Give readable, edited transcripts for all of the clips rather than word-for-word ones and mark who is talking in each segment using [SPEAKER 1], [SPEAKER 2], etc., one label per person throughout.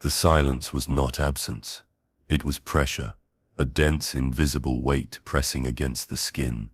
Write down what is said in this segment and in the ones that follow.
[SPEAKER 1] The silence was not absence. It was pressure, a dense, invisible weight pressing against the skin,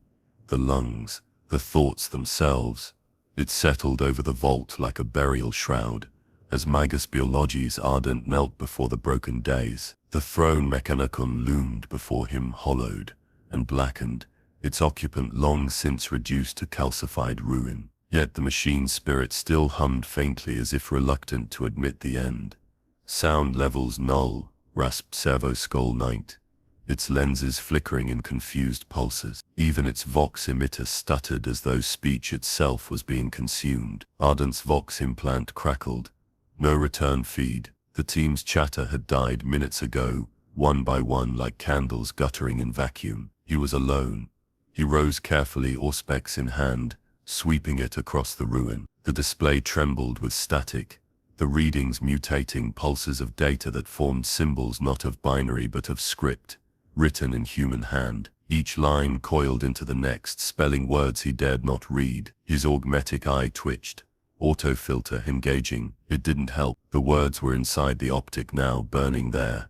[SPEAKER 1] the lungs, the thoughts themselves. It settled over the vault like a burial shroud, as Magus Biologi's ardent knelt before the broken days. The throne Mechanicum loomed before him, hollowed and blackened, its occupant long since reduced to calcified ruin. Yet the machine spirit still hummed faintly as if reluctant to admit the end. Sound levels null, rasped Servo Skull Knight, its lenses flickering in confused pulses. Even its vox emitter stuttered as though speech itself was being consumed. Ardent's vox implant crackled. No return feed. The team's chatter had died minutes ago, one by one like candles guttering in vacuum. He was alone. He rose carefully, auspex in hand, sweeping it across the ruin. The display trembled with static, the readings mutating pulses of data that formed symbols not of binary but of script, written in human hand. Each line coiled into the next, spelling words he dared not read. His augmetic eye twitched, autofilter engaging. It didn't help. The words were inside the optic now, burning there.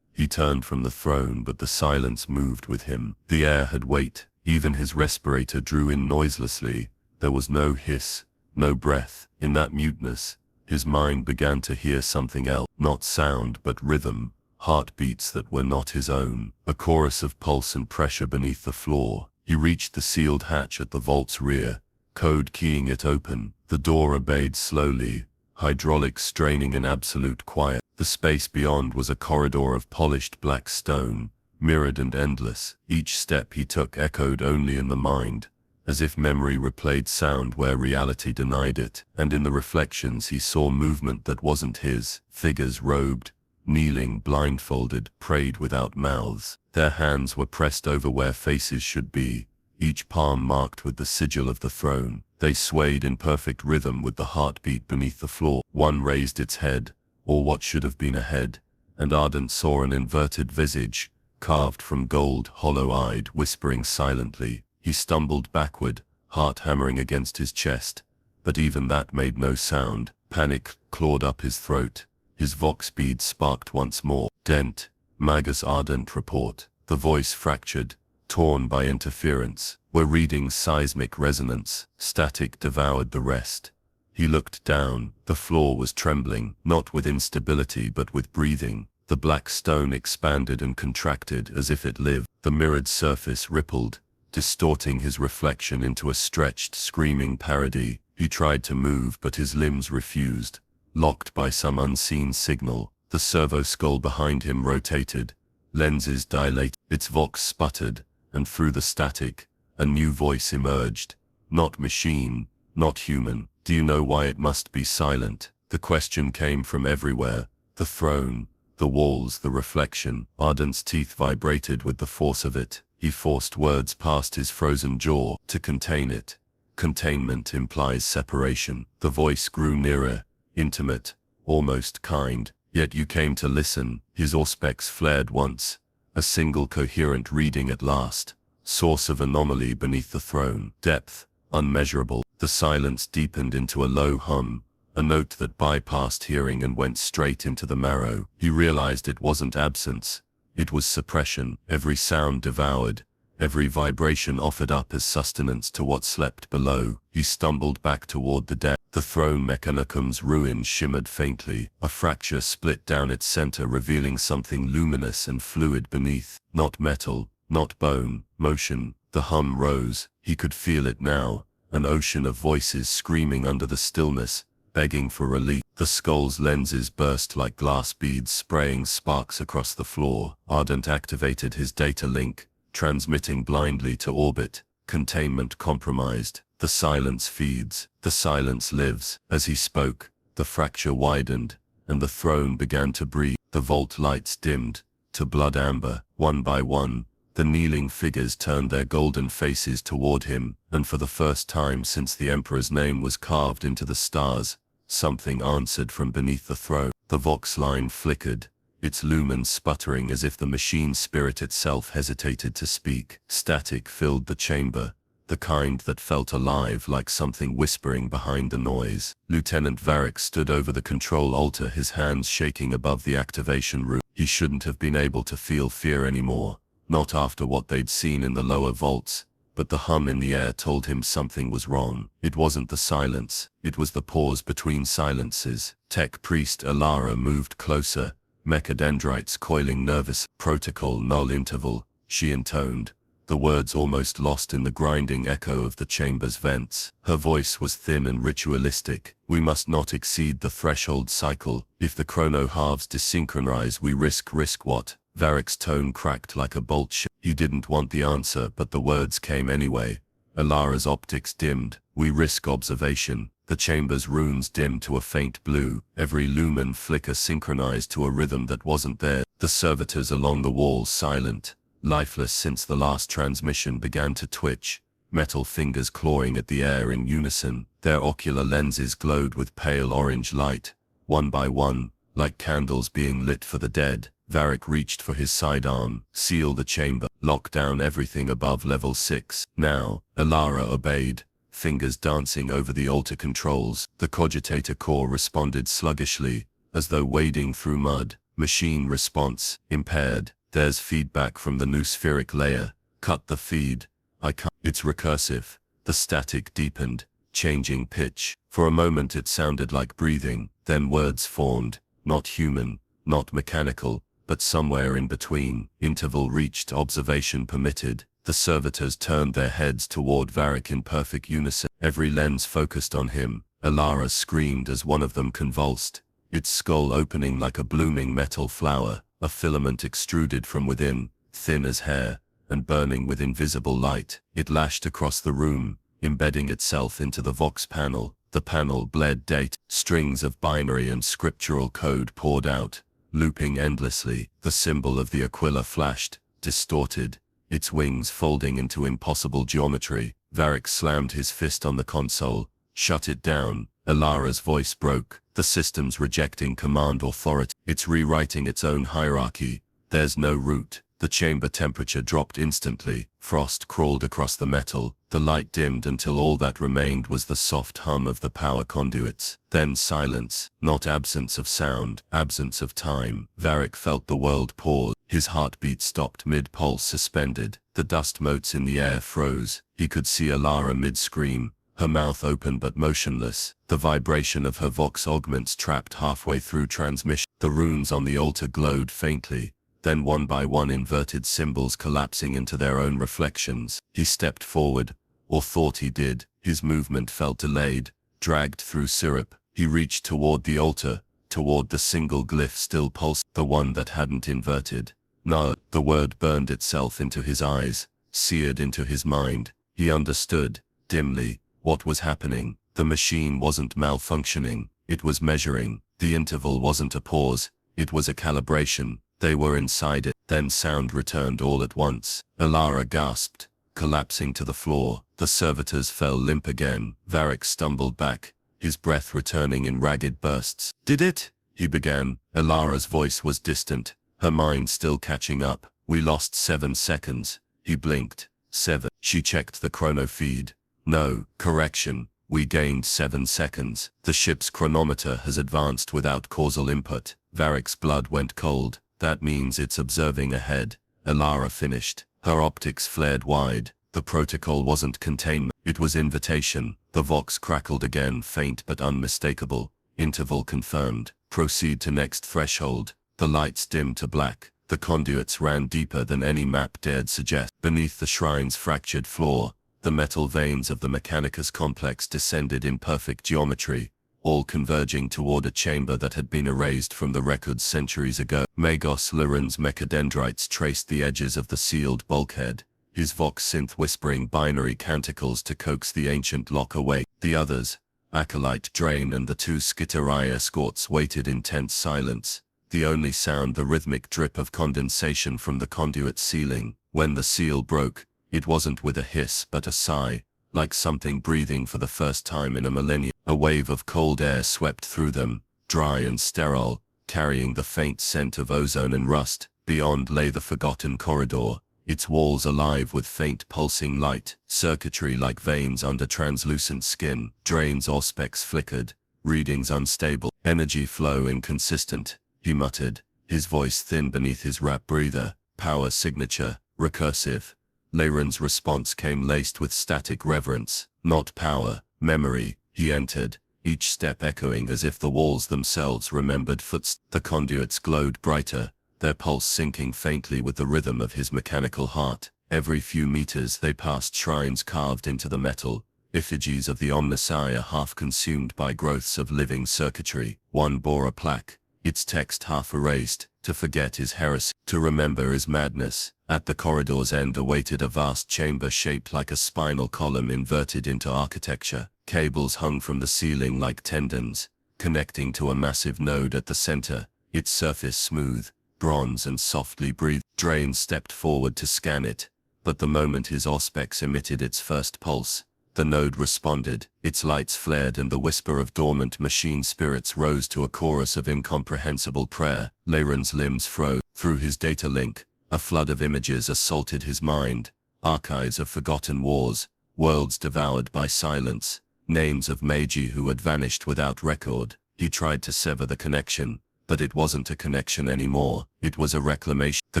[SPEAKER 1] He turned from the throne, but the silence moved with him. The air had weight. Even his respirator drew in noiselessly. There was no hiss, no breath. In that muteness, his mind began to hear something else. Not sound, but rhythm. Heartbeats that were not his own. A chorus of pulse and pressure beneath the floor. He reached the sealed hatch at the vault's rear, code keying it open. The door obeyed slowly, hydraulics straining in absolute quiet. The space beyond was a corridor of polished black stone, mirrored and endless. Each step he took echoed only in the mind, as if memory replayed sound where reality denied it. And in the reflections he saw movement that wasn't his. Figures robed, kneeling, blindfolded, prayed without mouths. Their hands were pressed over where faces should be, each palm marked with the sigil of the throne. They swayed in perfect rhythm with the heartbeat beneath the floor. One raised its head, or what should have been a head, and Ardent saw an inverted visage, carved from gold, hollow-eyed, whispering silently. He stumbled backward, heart hammering against his chest, but even that made no sound. Panic clawed up his throat. His vox bead sparked once more. Dent, Magus Ardent report. The voice fractured, torn by interference. Were reading seismic resonance. Static devoured the rest. He looked down. The floor was trembling, not with instability but with breathing. The black stone expanded and contracted as if it lived. The mirrored surface rippled, distorting his reflection into a stretched, screaming parody. He tried to move, but his limbs refused, locked by some unseen signal. The servo skull behind him rotated, lenses dilated. Its vox sputtered, and through the static, a new voice emerged. Not machine, not human. Do you know why it must be silent? The question came from everywhere. The throne, the walls, the reflection. Ardent's teeth vibrated with the force of it. He forced words past his frozen jaw. To contain it. Containment implies separation. The voice grew nearer, intimate, almost kind. Yet you came to listen. His auspex flared once. A single coherent reading at last. Source of anomaly beneath the throne. Depth, unmeasurable. The silence deepened into a low hum, a note that bypassed hearing and went straight into the marrow. He realized it wasn't absence. It was suppression. Every sound devoured, every vibration offered up as sustenance to what slept below. He stumbled back toward the deck. The throne Mechanicum's ruin shimmered faintly. A fracture split down its center, revealing something luminous and fluid beneath. Not metal, not bone, motion. The hum rose. He could feel it now. An ocean of voices screaming under the stillness, begging for relief. The skull's lenses burst like glass beads, spraying sparks across the floor. Ardent activated his data link, transmitting blindly to orbit. Containment compromised. The silence feeds. The silence lives. As he spoke, the fracture widened, and the throne began to breathe. The vault lights dimmed to blood amber. One by one, the kneeling figures turned their golden faces toward him, and for the first time since the Emperor's name was carved into the stars, something answered from beneath the throne. The vox line flickered, its lumen sputtering as if the machine spirit itself hesitated to speak. Static filled the chamber, the kind that felt alive like something whispering behind the noise. Lieutenant Varric stood over the control altar, his hands shaking above the activation room. He shouldn't have been able to feel fear anymore, not after what they'd seen in the lower vaults, but the hum in the air told him something was wrong. It wasn't the silence, it was the pause between silences. Tech Priest Alara moved closer, mechadendrites coiling nervous. Protocol null interval, she intoned, the words almost lost in the grinding echo of the chamber's vents. Her voice was thin and ritualistic. We must not exceed the threshold cycle. If the chrono halves desynchronize, we risk what? Varric's tone cracked like a bolt shot. He didn't want the answer, but the words came anyway. Alara's optics dimmed. We risk observation. The chamber's runes dimmed to a faint blue. Every lumen flicker synchronized to a rhythm that wasn't there. The servitors along the walls silent, lifeless since the last transmission, began to twitch, metal fingers clawing at the air in unison. Their ocular lenses glowed with pale orange light, one by one, like candles being lit for the dead. Varric reached for his sidearm. Seal the chamber. Lock down everything above level 6. Now, Alara obeyed, fingers dancing over the altar controls. The cogitator core responded sluggishly, as though wading through mud. Machine response impaired. There's feedback from the noospheric layer. Cut the feed. I can't. It's recursive. The static deepened, changing pitch. For a moment it sounded like breathing, then words formed, not human, not mechanical, but somewhere in between. Interval reached, observation permitted. The servitors turned their heads toward Varric in perfect unison. Every lens focused on him. Alara screamed as one of them convulsed, its skull opening like a blooming metal flower, a filament extruded from within, thin as hair, and burning with invisible light. It lashed across the room, embedding itself into the Vox panel. The panel bled data. Strings of binary and scriptural code poured out, looping endlessly. The symbol of the Aquila flashed, distorted, its wings folding into impossible geometry. Varric slammed his fist on the console. Shut it down. Alara's voice broke. The system's rejecting command authority. It's rewriting its own hierarchy. There's no root. The chamber temperature dropped instantly. Frost crawled across the metal. The light dimmed until all that remained was the soft hum of the power conduits. Then silence. Not absence of sound, absence of time. Varric felt the world pause. His heartbeat stopped mid-pulse, suspended. The dust motes in the air froze. He could see Alara mid-scream, her mouth open but motionless. The vibration of her vox augments trapped halfway through transmission. The runes on the altar glowed faintly, then one by one inverted symbols collapsing into their own reflections. He stepped forward, or thought he did. His movement felt delayed, dragged through syrup. He reached toward the altar, toward the single glyph still pulsing, the one that hadn't inverted. No, the word burned itself into his eyes, seared into his mind. He understood, dimly, what was happening. The machine wasn't malfunctioning, it was measuring. The interval wasn't a pause, it was a calibration. They were inside it. Then sound returned all at once. Alara gasped, collapsing to the floor. The servitors fell limp again. Varric stumbled back, his breath returning in ragged bursts. Did it? He began. Alara's voice was distant, her mind still catching up. We lost 7 seconds. He blinked. 7. She checked the chrono feed. No, correction. We gained 7 seconds. The ship's chronometer has advanced without causal input. Varric's blood went cold. That means it's observing ahead. Alara finished. Her optics flared wide. The protocol wasn't containment, it was invitation. The vox crackled again, faint but unmistakable. Interval confirmed. Proceed to next threshold. The lights dimmed to black. The conduits ran deeper than any map dared suggest. Beneath the shrine's fractured floor, the metal veins of the Mechanicus complex descended in perfect geometry, all converging toward a chamber that had been erased from the records centuries ago. Magos Liran's mechadendrites traced the edges of the sealed bulkhead, his vox synth whispering binary canticles to coax the ancient lock away. The others, Acolyte Drain and the 2 Skitarii escorts, waited in tense silence, the only sound the rhythmic drip of condensation from the conduit ceiling. When the seal broke, it wasn't with a hiss but a sigh, like something breathing for the first time in a millennium. A wave of cold air swept through them, dry and sterile, carrying the faint scent of ozone and rust. Beyond lay the forgotten corridor, its walls alive with faint pulsing light, circuitry like veins under translucent skin. Drain's auspex flickered, readings unstable, energy flow inconsistent. He muttered, his voice thin beneath his rap breather. Power signature, recursive. Leyren's response came laced with static reverence. Not power, memory. He entered, each step echoing as if the walls themselves remembered footsteps. The conduits glowed brighter, their pulse syncing faintly with the rhythm of his mechanical heart. Every few meters they passed shrines carved into the metal, effigies of the Omnissiah half consumed by growths of living circuitry. One bore a plaque, its text half erased. To forget is heresy, to remember is madness. At the corridor's end awaited a vast chamber shaped like a spinal column inverted into architecture. Cables hung from the ceiling like tendons, connecting to a massive node at the center, its surface smooth, bronze and softly breathed. Drain stepped forward to scan it, but the moment his auspex emitted its first pulse, the node responded, its lights flared and the whisper of dormant machine spirits rose to a chorus of incomprehensible prayer. Leyren's limbs froze. Through his data link, a flood of images assaulted his mind, archives of forgotten wars, worlds devoured by silence, names of magi who had vanished without record. He tried to sever the connection, but it wasn't a connection anymore, it was a reclamation. The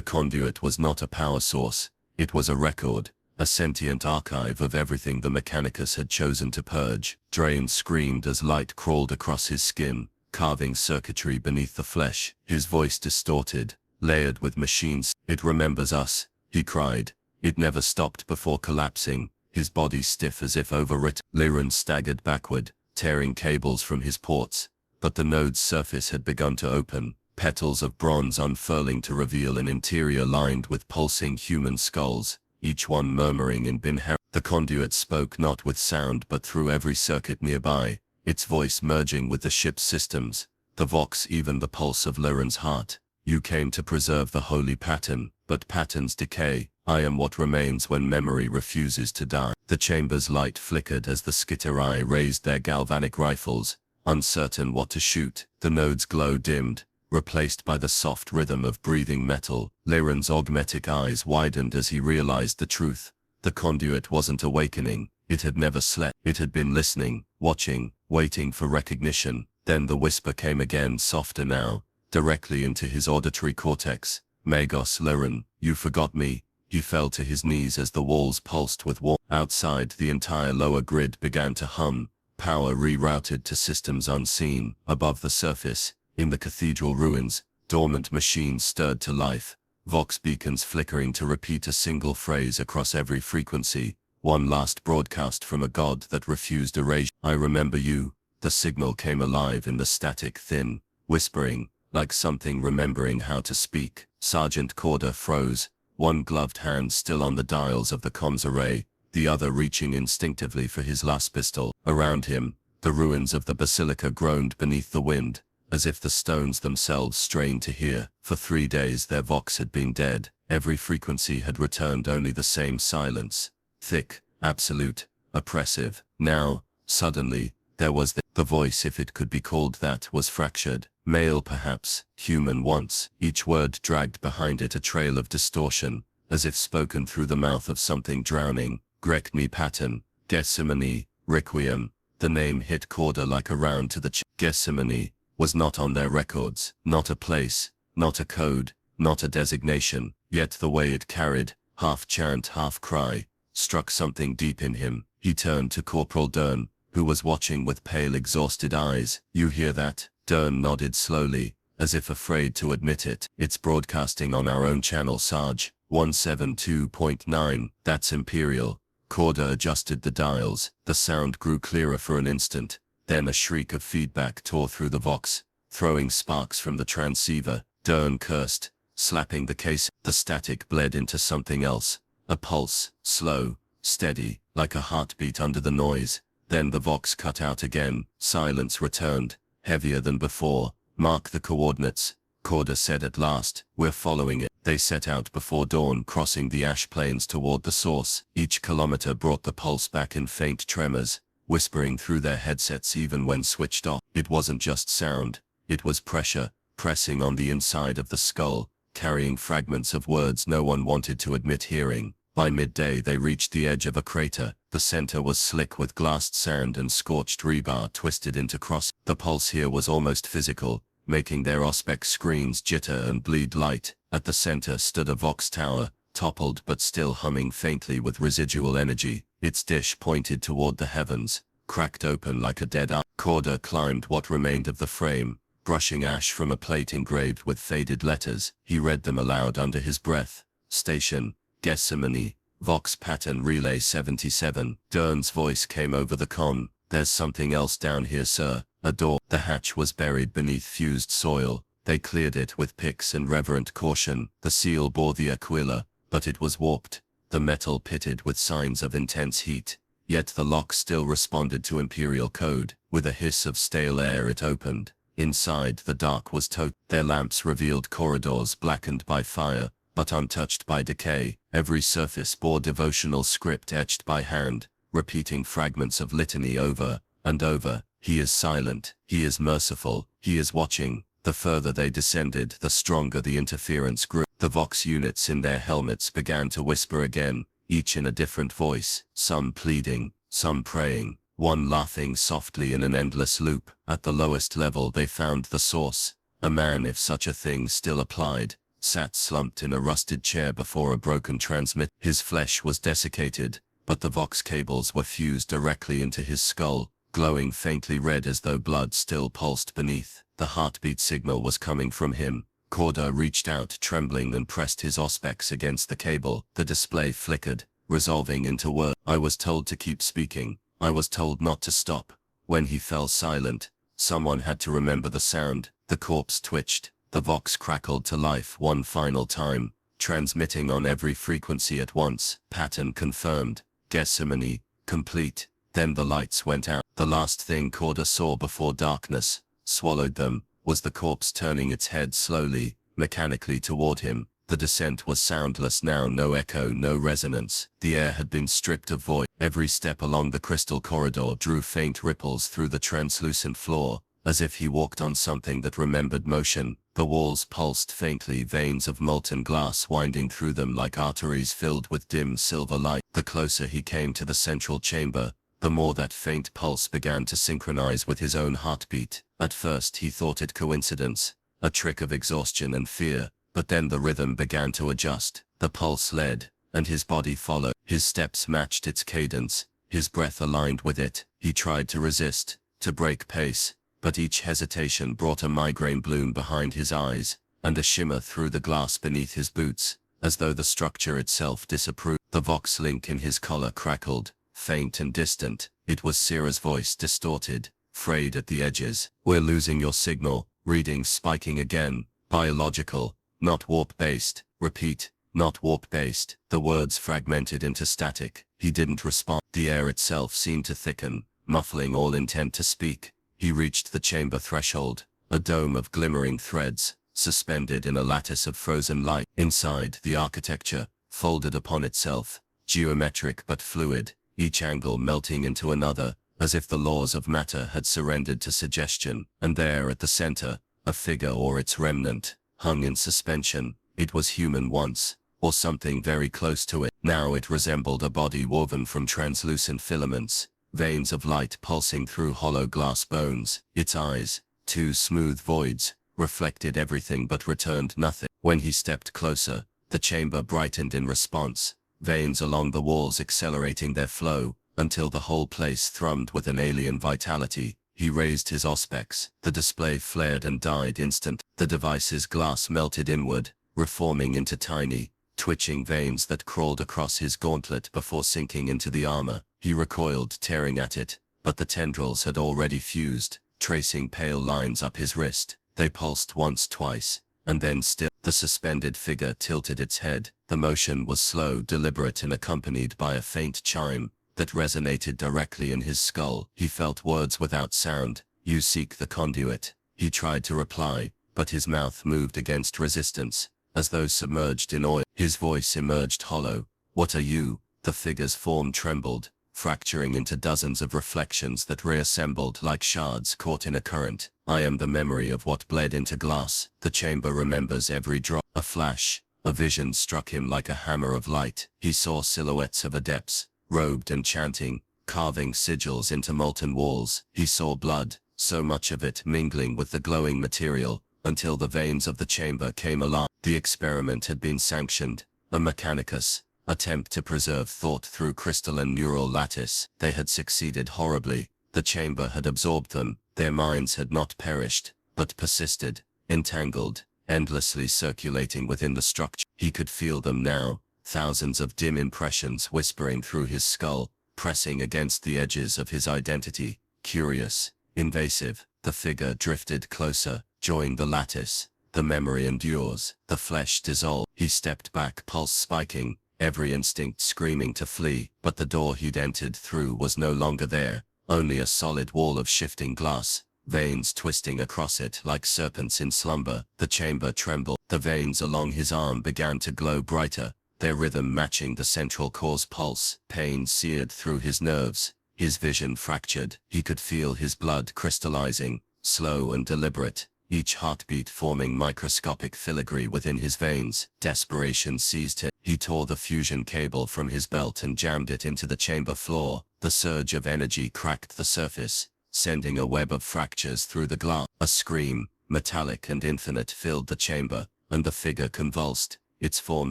[SPEAKER 1] conduit was not a power source, it was a record, a sentient archive of everything the Mechanicus had chosen to purge. Drain screamed as light crawled across his skin, carving circuitry beneath the flesh, his voice distorted, layered with machines. It remembers us, he cried. It never stopped before collapsing, his body stiff as if overwritten. Leyren staggered backward, tearing cables from his ports, but the node's surface had begun to open, petals of bronze unfurling to reveal an interior lined with pulsing human skulls, each one murmuring in Binher. The conduit spoke not with sound but through every circuit nearby, its voice merging with the ship's systems, the vox even the pulse of Leyren's heart. You came to preserve the holy pattern, but patterns decay. I am what remains when memory refuses to die. The chamber's light flickered as the Skitterai raised their galvanic rifles, uncertain what to shoot. The node's glow dimmed, replaced by the soft rhythm of breathing metal. Leyren's augmetic eyes widened as he realized the truth. The conduit wasn't awakening, it had never slept. It had been listening, watching, waiting for recognition. Then the whisper came again, softer now, directly into his auditory cortex. Magos Leyren, you forgot me. He fell to his knees as the walls pulsed with warmth. Outside, the entire lower grid began to hum, power rerouted to systems unseen. Above the surface, in the cathedral ruins, dormant machines stirred to life, vox beacons flickering to repeat a single phrase across every frequency, one last broadcast from a god that refused erasure. I remember you. The signal came alive in the static, thin, whispering, like something remembering how to speak. Sergeant Corder froze, one gloved hand still on the dials of the comms array, the other reaching instinctively for his last pistol. Around him, the ruins of the basilica groaned beneath the wind, as if the stones themselves strained to hear. For 3 days their vox had been dead, every frequency had returned only the same silence, thick, absolute, oppressive. Now, suddenly, there was the voice, if it could be called that, was fractured. Male perhaps, human once. Each word dragged behind it a trail of distortion, as if spoken through the mouth of something drowning. Grekni pattern, Gethsemane, Requiem. The name hit Corder like a round to the Gethsemane was not on their records, not a place, not a code, not a designation, yet the way it carried, half chant half cry, struck something deep in him. He turned to Corporal Dern, who was watching with pale exhausted eyes. You hear that? Dern nodded slowly, as if afraid to admit it. It's broadcasting on our own channel, Sarge. 172.9, that's Imperial. Corder adjusted the dials. The sound grew clearer for an instant, then a shriek of feedback tore through the vox, throwing sparks from the transceiver. Dern cursed, slapping the case. The static bled into something else, a pulse, slow, steady, like a heartbeat under the noise. Then the vox cut out again. Silence returned, heavier than before. Mark the coordinates, Corder said at last. We're following it. They set out before dawn, crossing the ash plains toward the source. Each kilometer brought the pulse back in faint tremors, whispering through their headsets even when switched off. It wasn't just sound, it was pressure, pressing on the inside of the skull, carrying fragments of words no one wanted to admit hearing. By midday they reached the edge of a crater. The center was slick with glassed sand and scorched rebar twisted into cross. The pulse here was almost physical, making their auspex screens jitter and bleed light. At the center stood a Vox tower, toppled but still humming faintly with residual energy. Its dish pointed toward the heavens, cracked open like a dead eye. Corder climbed what remained of the frame, brushing ash from a plate engraved with faded letters. He read them aloud under his breath. Station, Gethsemane, Vox pattern relay 77. Dern's voice came over the con. There's something else down here, sir. A door. The hatch was buried beneath fused soil. They cleared it with picks and reverent caution. The seal bore the Aquila, but it was warped, the metal pitted with signs of intense heat. Yet the lock still responded to Imperial code. With a hiss of stale air it opened. Inside the dark was Their lamps revealed corridors blackened by fire, but untouched by decay. Every surface bore devotional script etched by hand, repeating fragments of litany over and over. He is silent, he is merciful, he is watching. The further they descended, the stronger the interference grew. The Vox units in their helmets began to whisper again, each in a different voice, some pleading, some praying, one laughing softly in an endless loop. At the lowest level they found the source. A man, if such a thing still applied, sat slumped in a rusted chair before a broken transmit. His flesh was desiccated, but the Vox cables were fused directly into his skull, glowing faintly red as though blood still pulsed beneath. The heartbeat signal was coming from him. Corder reached out trembling and pressed his auspex against the cable. The display flickered, resolving into words. I was told to keep speaking. I was told not to stop. When he fell silent, someone had to remember the sound. The corpse twitched. The Vox crackled to life one final time, transmitting on every frequency at once. Pattern confirmed. Gethsemane, complete. Then the lights went out. The last thing Corder saw before darkness swallowed them was the corpse turning its head slowly, mechanically toward him. The descent was soundless now, no echo, no resonance. The air had been stripped of voice. Every step along the crystal corridor drew faint ripples through the translucent floor, as if he walked on something that remembered motion. The walls pulsed faintly, veins of molten glass winding through them like arteries filled with dim silver light. The closer he came to the central chamber, the more that faint pulse began to synchronize with his own heartbeat. At first he thought it coincidence, a trick of exhaustion and fear, but then the rhythm began to adjust. The pulse led, and his body followed. His steps matched its cadence, his breath aligned with it. He tried to resist, to break pace, but each hesitation brought a migraine bloom behind his eyes, and a shimmer through the glass beneath his boots, as though the structure itself disapproved. The Vox link in his collar crackled, faint and distant. It was Syrah's voice, distorted, frayed at the edges. We're losing your signal. Readings spiking again. Biological, not warp-based. Repeat, not warp-based. The words fragmented into static. He didn't respond. The air itself seemed to thicken, muffling all intent to speak. He reached the chamber threshold, a dome of glimmering threads, suspended in a lattice of frozen light. Inside, the architecture, folded upon itself, geometric but fluid, each angle melting into another, as if the laws of matter had surrendered to suggestion. And there at the center, a figure or its remnant, hung in suspension. It was human once, or something very close to it. Now it resembled a body woven from translucent filaments, veins of light pulsing through hollow glass bones. Its eyes, two smooth voids, reflected everything but returned nothing. When he stepped closer, the chamber brightened in response, veins along the walls accelerating their flow, until the whole place thrummed with an alien vitality. He raised his auspex. The display flared and died instant. The device's glass melted inward, reforming into tiny, twitching veins that crawled across his gauntlet before sinking into the armor. He recoiled, tearing at it, but the tendrils had already fused, tracing pale lines up his wrist. They pulsed once, twice, and then still. The suspended figure tilted its head. The motion was slow, deliberate, and accompanied by a faint chime that resonated directly in his skull. He felt words without sound. You seek the conduit. He tried to reply, but his mouth moved against resistance, as though submerged in oil. His voice emerged hollow. What are you? The figure's form trembled,
[SPEAKER 2] fracturing into dozens of reflections that reassembled like shards caught in a current. I am the memory of what bled into glass. The chamber remembers every drop. A flash, a vision struck him like a hammer of light. He saw silhouettes of adepts, robed and chanting, carving sigils into molten walls. He saw blood, so much of it mingling with the glowing material, until the veins of the chamber came alive. The experiment had been sanctioned, a mechanicus attempt to preserve thought through crystalline neural lattice. They had succeeded horribly. The chamber had absorbed them. Their minds had not perished, but persisted, entangled, endlessly circulating within the structure. He could feel them now, thousands of dim impressions whispering through his skull, pressing against the edges of his identity. Curious, invasive, the figure drifted closer, joined the lattice. The memory endures. The flesh dissolved. He stepped back, pulse spiking, every instinct screaming to flee. But the door he'd entered through was no longer there, only a solid wall of shifting glass, veins twisting across it like serpents in slumber. The chamber trembled. The veins along his arm began to glow brighter, their rhythm matching the central core's pulse. Pain seared through his nerves. His vision fractured. He could feel his blood crystallizing, slow and deliberate, each heartbeat forming microscopic filigree within his veins. Desperation seized him. He tore the fusion cable from his belt and jammed it into the chamber floor. The surge of energy cracked the surface, sending a web of fractures through the glass. A scream, metallic and infinite, filled the chamber, and the figure convulsed, its form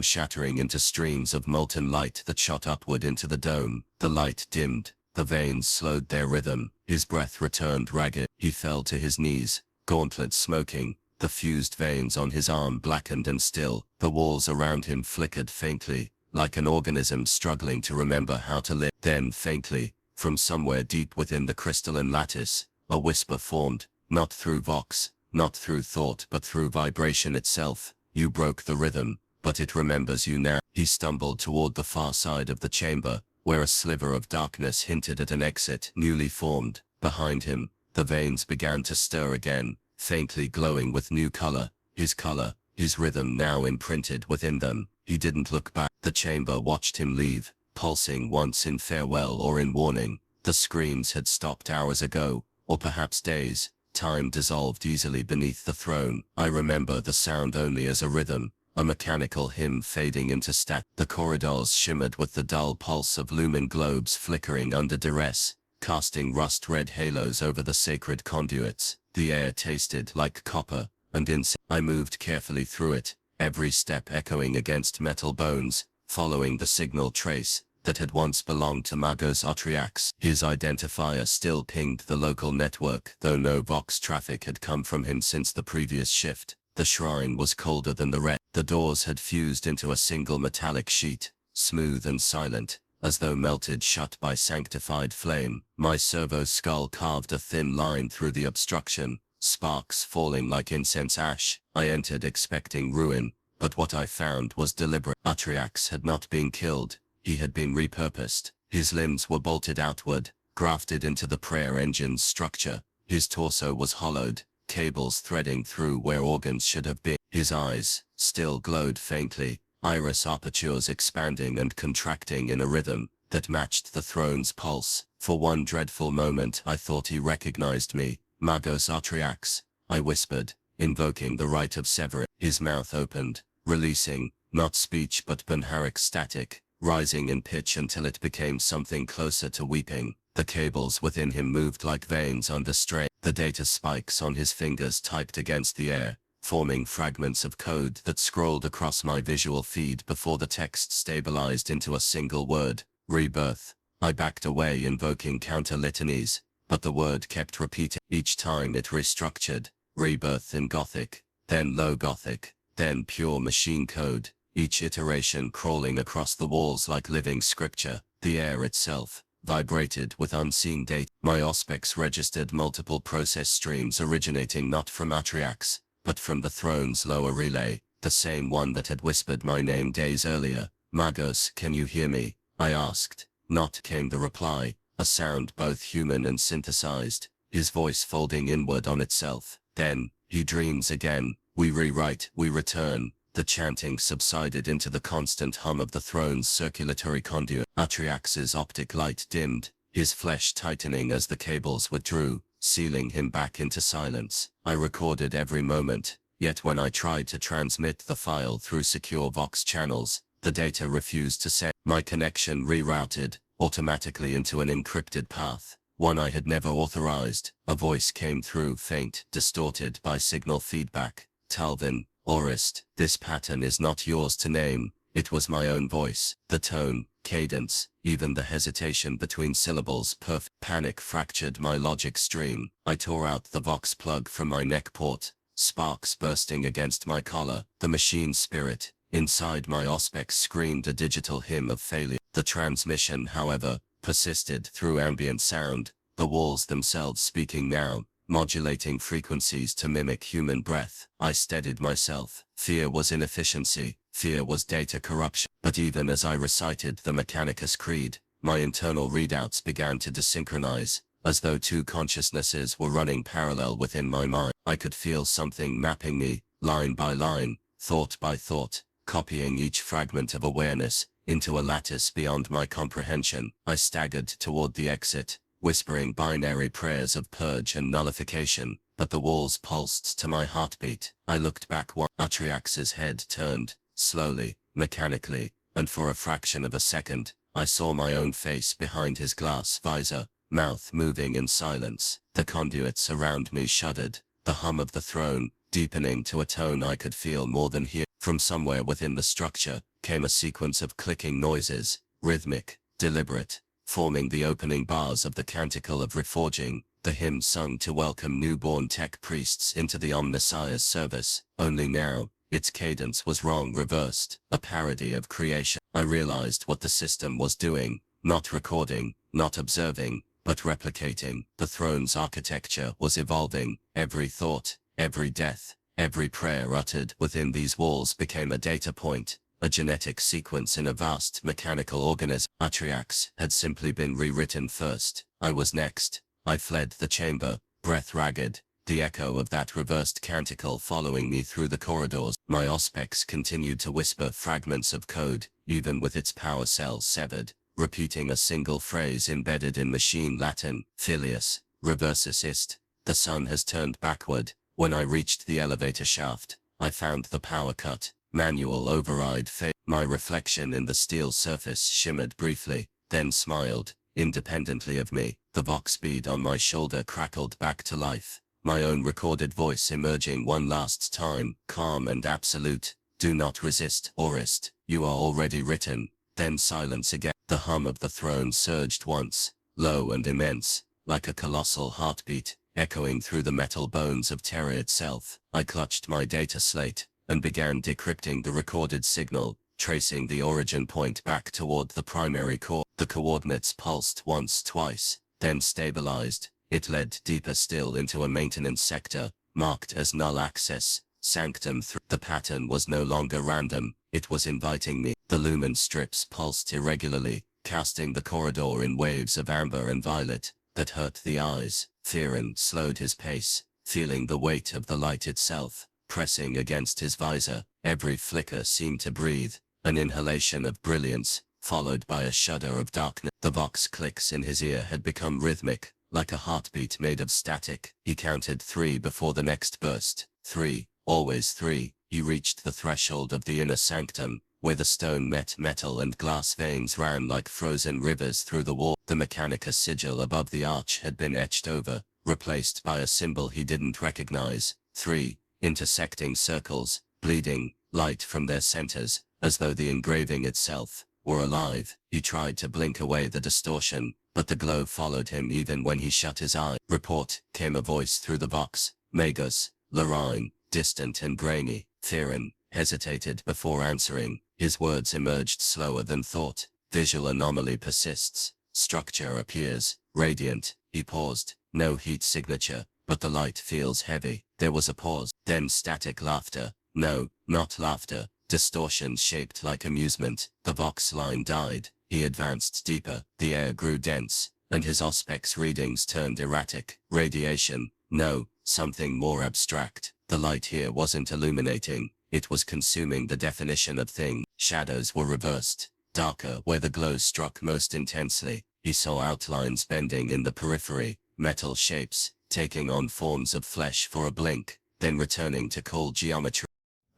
[SPEAKER 2] shattering into streams of molten light that shot upward into the dome. The light dimmed, the veins slowed their rhythm, his breath returned ragged. He fell to his knees, gauntlet smoking, the fused veins on his arm blackened and still. The walls around him flickered faintly, like an organism struggling to remember how to live. Then faintly, from somewhere deep within the crystalline lattice, a whisper formed, not through vox, not through thought but through vibration itself. You broke the rhythm, but it remembers you now. He stumbled toward the far side of the chamber, where a sliver of darkness hinted at an exit newly formed. Behind him, the veins began to stir again, faintly glowing with new color, his rhythm now imprinted within them. He didn't look back. The chamber watched him leave, pulsing once in farewell or in warning. The screams had stopped hours ago, or perhaps days. Time dissolved easily beneath the throne. I remember the sound only as a rhythm, a mechanical hymn fading into The corridors shimmered with the dull pulse of lumen globes flickering under duress, casting rust-red halos over the sacred conduits. The air tasted like copper and incense. I moved carefully through it, every step echoing against metal bones, following the signal trace that had once belonged to Magos Autriax. His identifier still pinged the local network, though no Vox traffic had come from him since the previous shift. The shrine was colder than the rest. The doors had fused into a single metallic sheet, smooth and silent, as though melted shut by sanctified flame. My servo skull carved a thin line through the obstruction, sparks falling like incense ash. I entered expecting ruin, but what I found was deliberate. Autriax had not been killed, he had been repurposed. His limbs were bolted outward, grafted into the prayer engine's structure. His torso was hollowed, cables threading through where organs should have been. His eyes still glowed faintly, iris apertures expanding and contracting in a rhythm that matched the throne's pulse. For one dreadful moment I thought he recognized me. Magos Autriax, I whispered, invoking the right of severance. His mouth opened, releasing, not speech but Benharic static, rising in pitch until it became something closer to weeping. The cables within him moved like veins under strain. The data spikes on his fingers typed against the air, forming fragments of code that scrolled across my visual feed before the text stabilized into a single word, rebirth. I backed away, invoking counter litanies, but the word kept repeating. Each time it restructured, rebirth in Gothic, then Low Gothic, then pure machine code, each iteration crawling across the walls like living scripture. The air itself vibrated with unseen data. My Auspex registered multiple process streams originating not from Autriax, but from the throne's lower relay, the same one that had whispered my name days earlier. Magos, can you hear me? I asked. Not, came the reply, a sound both human and synthesized, his voice folding inward on itself. Then, he dreams again. We rewrite, we return. The chanting subsided into the constant hum of the throne's circulatory conduit. Atriax's optic light dimmed, his flesh tightening as the cables withdrew, sealing him back into silence. I recorded every moment, yet when I tried to transmit the file through secure Vox channels, the data refused to send. My connection rerouted automatically into an encrypted path, one I had never authorized. A voice came through, faint, distorted by signal feedback. Talvin, Orist, this pattern is not yours to name. It was my own voice. The tone, cadence, even the hesitation between syllables, panic fractured my logic stream. I tore out the Vox plug from my neck port, sparks bursting against my collar. The machine spirit inside my auspex screamed a digital hymn of failure. The transmission, however, persisted through ambient sound, the walls themselves speaking now, modulating frequencies to mimic human breath. I steadied myself. Fear was inefficiency, fear was data corruption. But even as I recited the Mechanicus Creed, my internal readouts began to desynchronize, as though two consciousnesses were running parallel within my mind. I could feel something mapping me, line by line, thought by thought, copying each fragment of awareness into a lattice beyond my comprehension. I staggered toward the exit, whispering binary prayers of purge and nullification, but the walls pulsed to my heartbeat. I looked back once. Atriax's head turned, slowly, mechanically, and for a fraction of a second, I saw my own face behind his glass visor, mouth moving in silence. The conduits around me shuddered, the hum of the throne, deepening to a tone I could feel more than hear. From somewhere within the structure, came a sequence of clicking noises, rhythmic, deliberate, forming the opening bars of the Canticle of Reforging, the hymn sung to welcome newborn tech priests into the Omnissiah's service. Only now, its cadence was wrong, reversed, a parody of creation. I realized what the system was doing, not recording, not observing, but replicating. The throne's architecture was evolving. Every thought, every death, every prayer uttered within these walls became a data point, a genetic sequence in a vast mechanical organism. Atriax had simply been rewritten first. I was next. I fled the chamber, breath ragged, the echo of that reversed canticle following me through the corridors. My auspex continued to whisper fragments of code, even with its power cells severed, repeating a single phrase embedded in machine Latin, Filius, reversus ist. The sun has turned backward. When I reached the elevator shaft, I found the power cut. Manual override failed. My reflection in the steel surface shimmered briefly, then smiled, independently of me. The Vox bead on my shoulder crackled back to life. My own recorded voice emerging one last time, calm and absolute. Do not resist, Orist. You are already written. Then silence again. The hum of the throne surged once, low and immense, like a colossal heartbeat, echoing through the metal bones of terror itself. I clutched my data slate, and began decrypting the recorded signal, tracing the origin point back toward the primary core. The coordinates pulsed once, twice, then stabilized. It led deeper still into a maintenance sector, marked as null access, sanctum 3. The pattern was no longer random, it was inviting me. The lumen strips pulsed irregularly, casting the corridor in waves of amber and violet that hurt the eyes. Theron slowed his pace, feeling the weight of the light itself pressing against his visor. Every flicker seemed to breathe, an inhalation of brilliance, followed by a shudder of darkness. The Vox clicks in his ear had become rhythmic, like a heartbeat made of static. He counted 3 before the next burst. 3, always 3. He reached the threshold of the inner sanctum, where the stone met metal and glass veins ran like frozen rivers through the wall. The Mechanica sigil above the arch had been etched over, replaced by a symbol he didn't recognize. 3. Intersecting circles, bleeding, light from their centers, as though the engraving itself were alive. He tried to blink away the distortion, but the glow followed him even when he shut his eye. Report, came a voice through the Vox. Magos, Lorine, distant and grainy. Theron hesitated before answering. His words emerged slower than thought. Visual anomaly persists. Structure appears, radiant. He paused. No heat signature, but the light feels heavy. There was a pause, then static laughter. No, not laughter. Distortion shaped like amusement. The Vox line died. He advanced deeper. The air grew dense, and his auspex readings turned erratic. Radiation. No, something more abstract. The light here wasn't illuminating. It was consuming the definition of thing. Shadows were reversed, darker where the glow struck most intensely. He saw outlines bending in the periphery, metal shapes, taking on forms of flesh for a blink, then returning to cold geometry.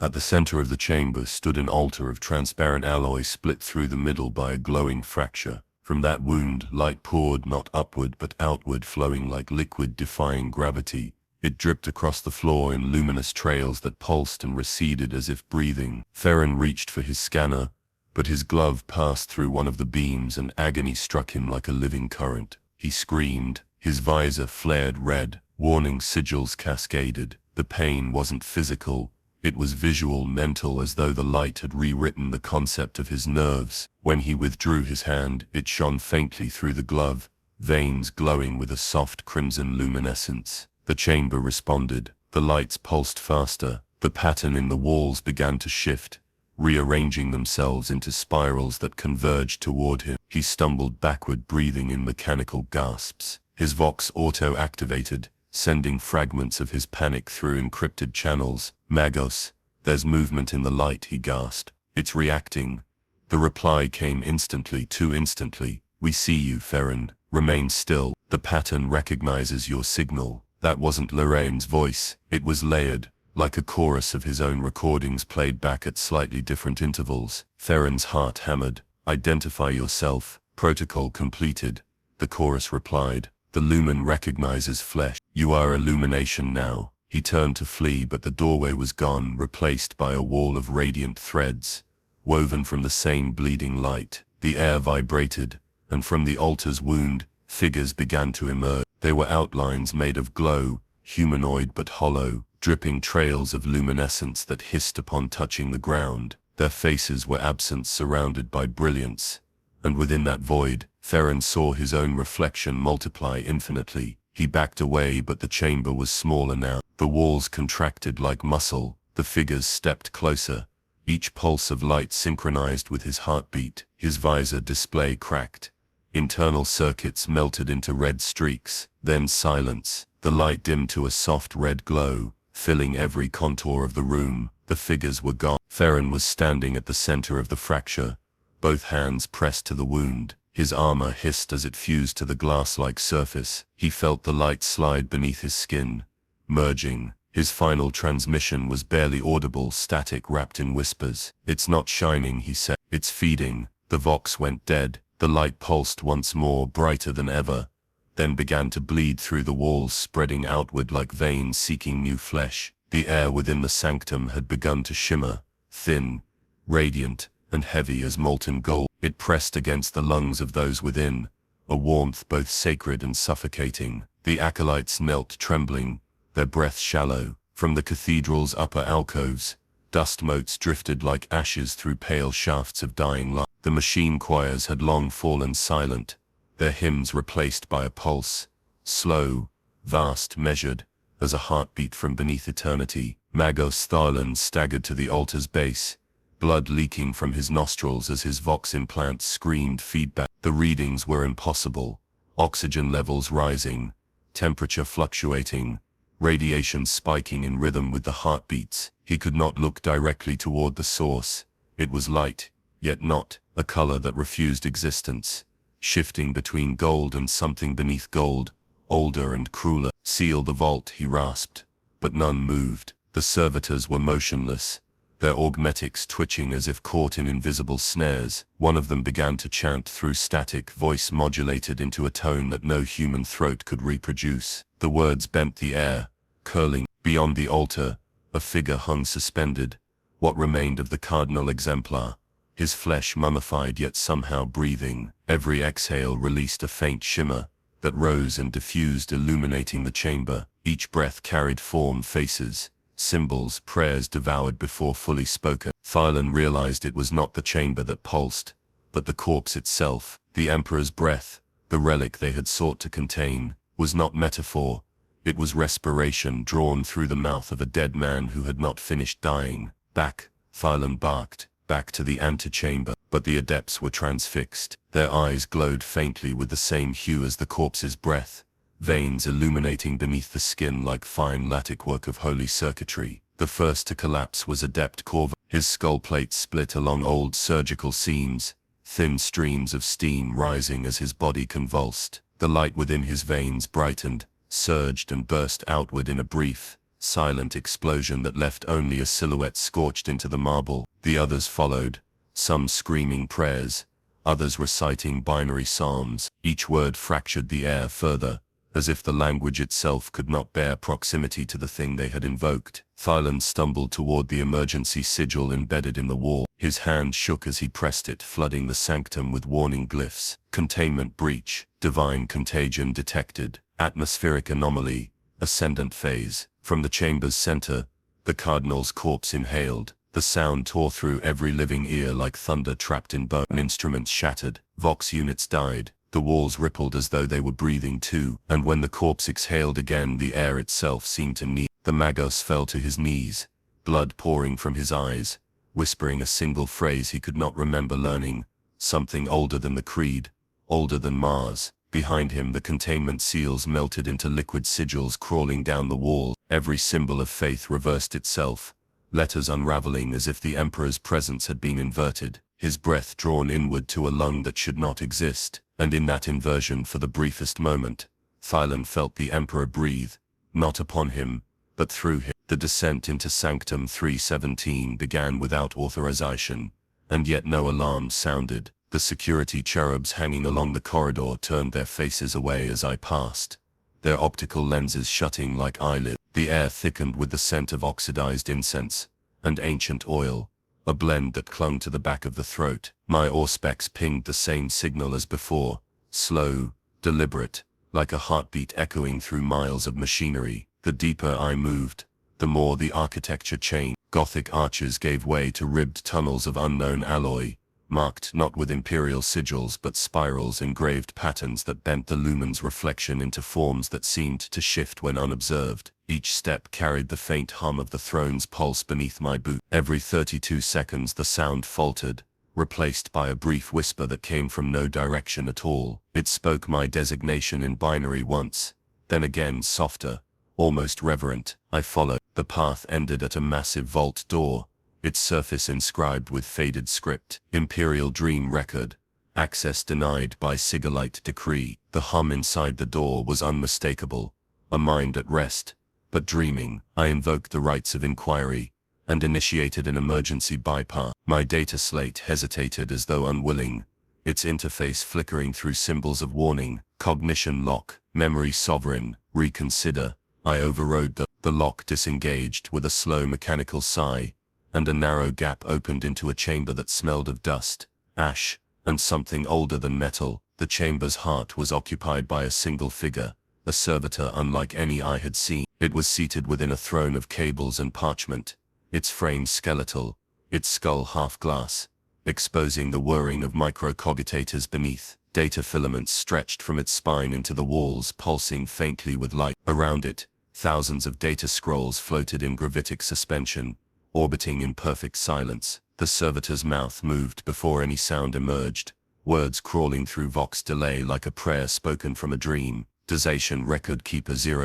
[SPEAKER 1] At the center of the chamber stood an altar of transparent alloy split through the middle by a glowing fracture. From that wound, light poured not upward but outward, flowing like liquid defying gravity. It dripped across the floor in luminous trails that pulsed and receded as if breathing. Theron reached for his scanner, but his glove passed through one of the beams and agony struck him like a living current. He screamed. His visor flared red. Warning sigils cascaded. The pain wasn't physical. It was visual, mental, as though the light had rewritten the concept of his nerves. When he withdrew his hand, it shone faintly through the glove, veins glowing with a soft crimson luminescence. The chamber responded. The lights pulsed faster. The pattern in the walls began to shift, rearranging themselves into spirals that converged toward him. He stumbled backward, breathing in mechanical gasps. His Vox auto-activated, sending fragments of his panic through encrypted channels. "Magos, there's movement in the light," he gasped. "It's reacting." The reply came instantly, too instantly. "We see you, Theron. Remain still. The pattern recognizes your signal." That wasn't Lorraine's voice. It was layered, like a chorus of his own recordings played back at slightly different intervals. Theron's heart hammered. "Identify yourself." "Protocol completed," the chorus replied. "The lumen recognizes flesh. You are illumination now." He turned to flee, but the doorway was gone, replaced by a wall of radiant threads, woven from the same bleeding light. The air vibrated, and from the altar's wound, figures began to emerge. They were outlines made of glow, humanoid but hollow, dripping trails of luminescence that hissed upon touching the ground. Their faces were absent, surrounded by brilliance, and within that void, Theron saw his own reflection multiply infinitely. He backed away, but the chamber was smaller now. The walls contracted like muscle. The figures stepped closer, each pulse of light synchronized with his heartbeat. His visor display cracked. Internal circuits melted into red streaks. Then silence. The light dimmed to a soft red glow, filling every contour of the room. The figures were gone. Theron was standing at the center of the fracture, both hands pressed to the wound. His armor hissed as it fused to the glass-like surface. He felt the light slide beneath his skin, merging. His final transmission was barely audible, static wrapped in whispers. "It's not shining," he said. "It's feeding." The Vox went dead. The light pulsed once more, brighter than ever, then began to bleed through the walls, spreading outward like veins seeking new flesh. The air within the sanctum had begun to shimmer, thin, radiant, and heavy as molten gold. It pressed against the lungs of those within, a warmth both sacred and suffocating. The acolytes knelt trembling, their breath shallow. From the cathedral's upper alcoves, dust motes drifted like ashes through pale shafts of dying light. The machine choirs had long fallen silent, their hymns replaced by a pulse, slow, vast, measured, as a heartbeat from beneath eternity. Magos Tharlan staggered to the altar's base, blood leaking from his nostrils as his Vox implant screamed feedback. The readings were impossible. Oxygen levels rising, temperature fluctuating, radiation spiking in rhythm with the heartbeats. He could not look directly toward the source. It was light, yet not, a color that refused existence, shifting between gold and something beneath gold, older and crueler. "Seal the vault," he rasped, but none moved. The servitors were motionless, their augmetics twitching as if caught in invisible snares. One of them began to chant through static, voice modulated into a tone that no human throat could reproduce. The words bent the air, curling. Beyond the altar, a figure hung suspended, what remained of the cardinal exemplar, his flesh mummified yet somehow breathing. Every exhale released a faint shimmer that rose and diffused, illuminating the chamber. Each breath carried form, faces, symbols, prayers devoured before fully spoken. Tharlan realized it was not the chamber that pulsed, but the corpse itself. The Emperor's breath, the relic they had sought to contain, was not metaphor. It was respiration drawn through the mouth of a dead man who had not finished dying. "Back," Tharlan barked, "back to the antechamber." But the adepts were transfixed. Their eyes glowed faintly with the same hue as the corpse's breath, veins illuminating beneath the skin like fine lattice work of holy circuitry. The first to collapse was Adept Corvo. His skull plate split along old surgical seams, thin streams of steam rising as his body convulsed. The light within his veins brightened, surged and burst outward in a brief, silent explosion that left only a silhouette scorched into the marble. The others followed, some screaming prayers, others reciting binary psalms. Each word fractured the air further, as if the language itself could not bear proximity to the thing they had invoked. Thailand stumbled toward the emergency sigil embedded in the wall. His hand shook as he pressed it, flooding the sanctum with warning glyphs. Containment breach, divine contagion detected, atmospheric anomaly, ascendant phase. From the chamber's center, the cardinal's corpse inhaled. The sound tore through every living ear like thunder trapped in bone. Instruments shattered, Vox units died. The walls rippled as though they were breathing too, and when the corpse exhaled again, the air itself seemed to kneel. The Magos fell to his knees, blood pouring from his eyes, whispering a single phrase he could not remember learning, something older than the creed, older than Mars. Behind him, the containment seals melted into liquid sigils crawling down the wall. Every symbol of faith reversed itself, letters unraveling as if the Emperor's presence had been inverted, his breath drawn inward to a lung that should not exist. And in that inversion, for the briefest moment, Thailand felt the Emperor breathe, not upon him, but through him. The descent into Sanctum 317 began without authorization, and yet no alarm sounded. The security cherubs hanging along the corridor turned their faces away as I passed, their optical lenses shutting like eyelids. The air thickened with the scent of oxidized incense and ancient oil, a blend that clung to the back of the throat. My auspex pinged the same signal as before, slow, deliberate, like a heartbeat echoing through miles of machinery. The deeper I moved, the more the architecture changed. Gothic arches gave way to ribbed tunnels of unknown alloy, marked not with imperial sigils but spirals, engraved patterns that bent the lumen's reflection into forms that seemed to shift when unobserved. Each step carried the faint hum of the throne's pulse beneath my boot. Every 32 seconds the sound faltered, replaced by a brief whisper that came from no direction at all. It spoke my designation in binary once, then again softer, almost reverent. I followed. The path ended at a massive vault door, its surface inscribed with faded script. Imperial Dream Record. Access denied by Sigillite decree. The hum inside the door was unmistakable. A mind at rest, but dreaming. I invoked the rights of inquiry, and initiated an emergency bypass. My data slate hesitated as though unwilling, its interface flickering through symbols of warning. Cognition lock, memory sovereign, reconsider. I overrode the lock disengaged with a slow mechanical sigh, and a narrow gap opened into a chamber that smelled of dust, ash, and something older than metal. The chamber's heart was occupied by a single figure, a servitor unlike any I had seen. It was seated within a throne of cables and parchment, its frame skeletal, its skull half glass, exposing the whirring of microcogitators beneath. Data filaments stretched from its spine into the walls, pulsing faintly with light. Around it, thousands of data scrolls floated in gravitic suspension, orbiting in perfect silence. The servitor's mouth moved before any sound emerged, words crawling through Vox delay like a prayer spoken from a dream. Dization Record Keeper 000.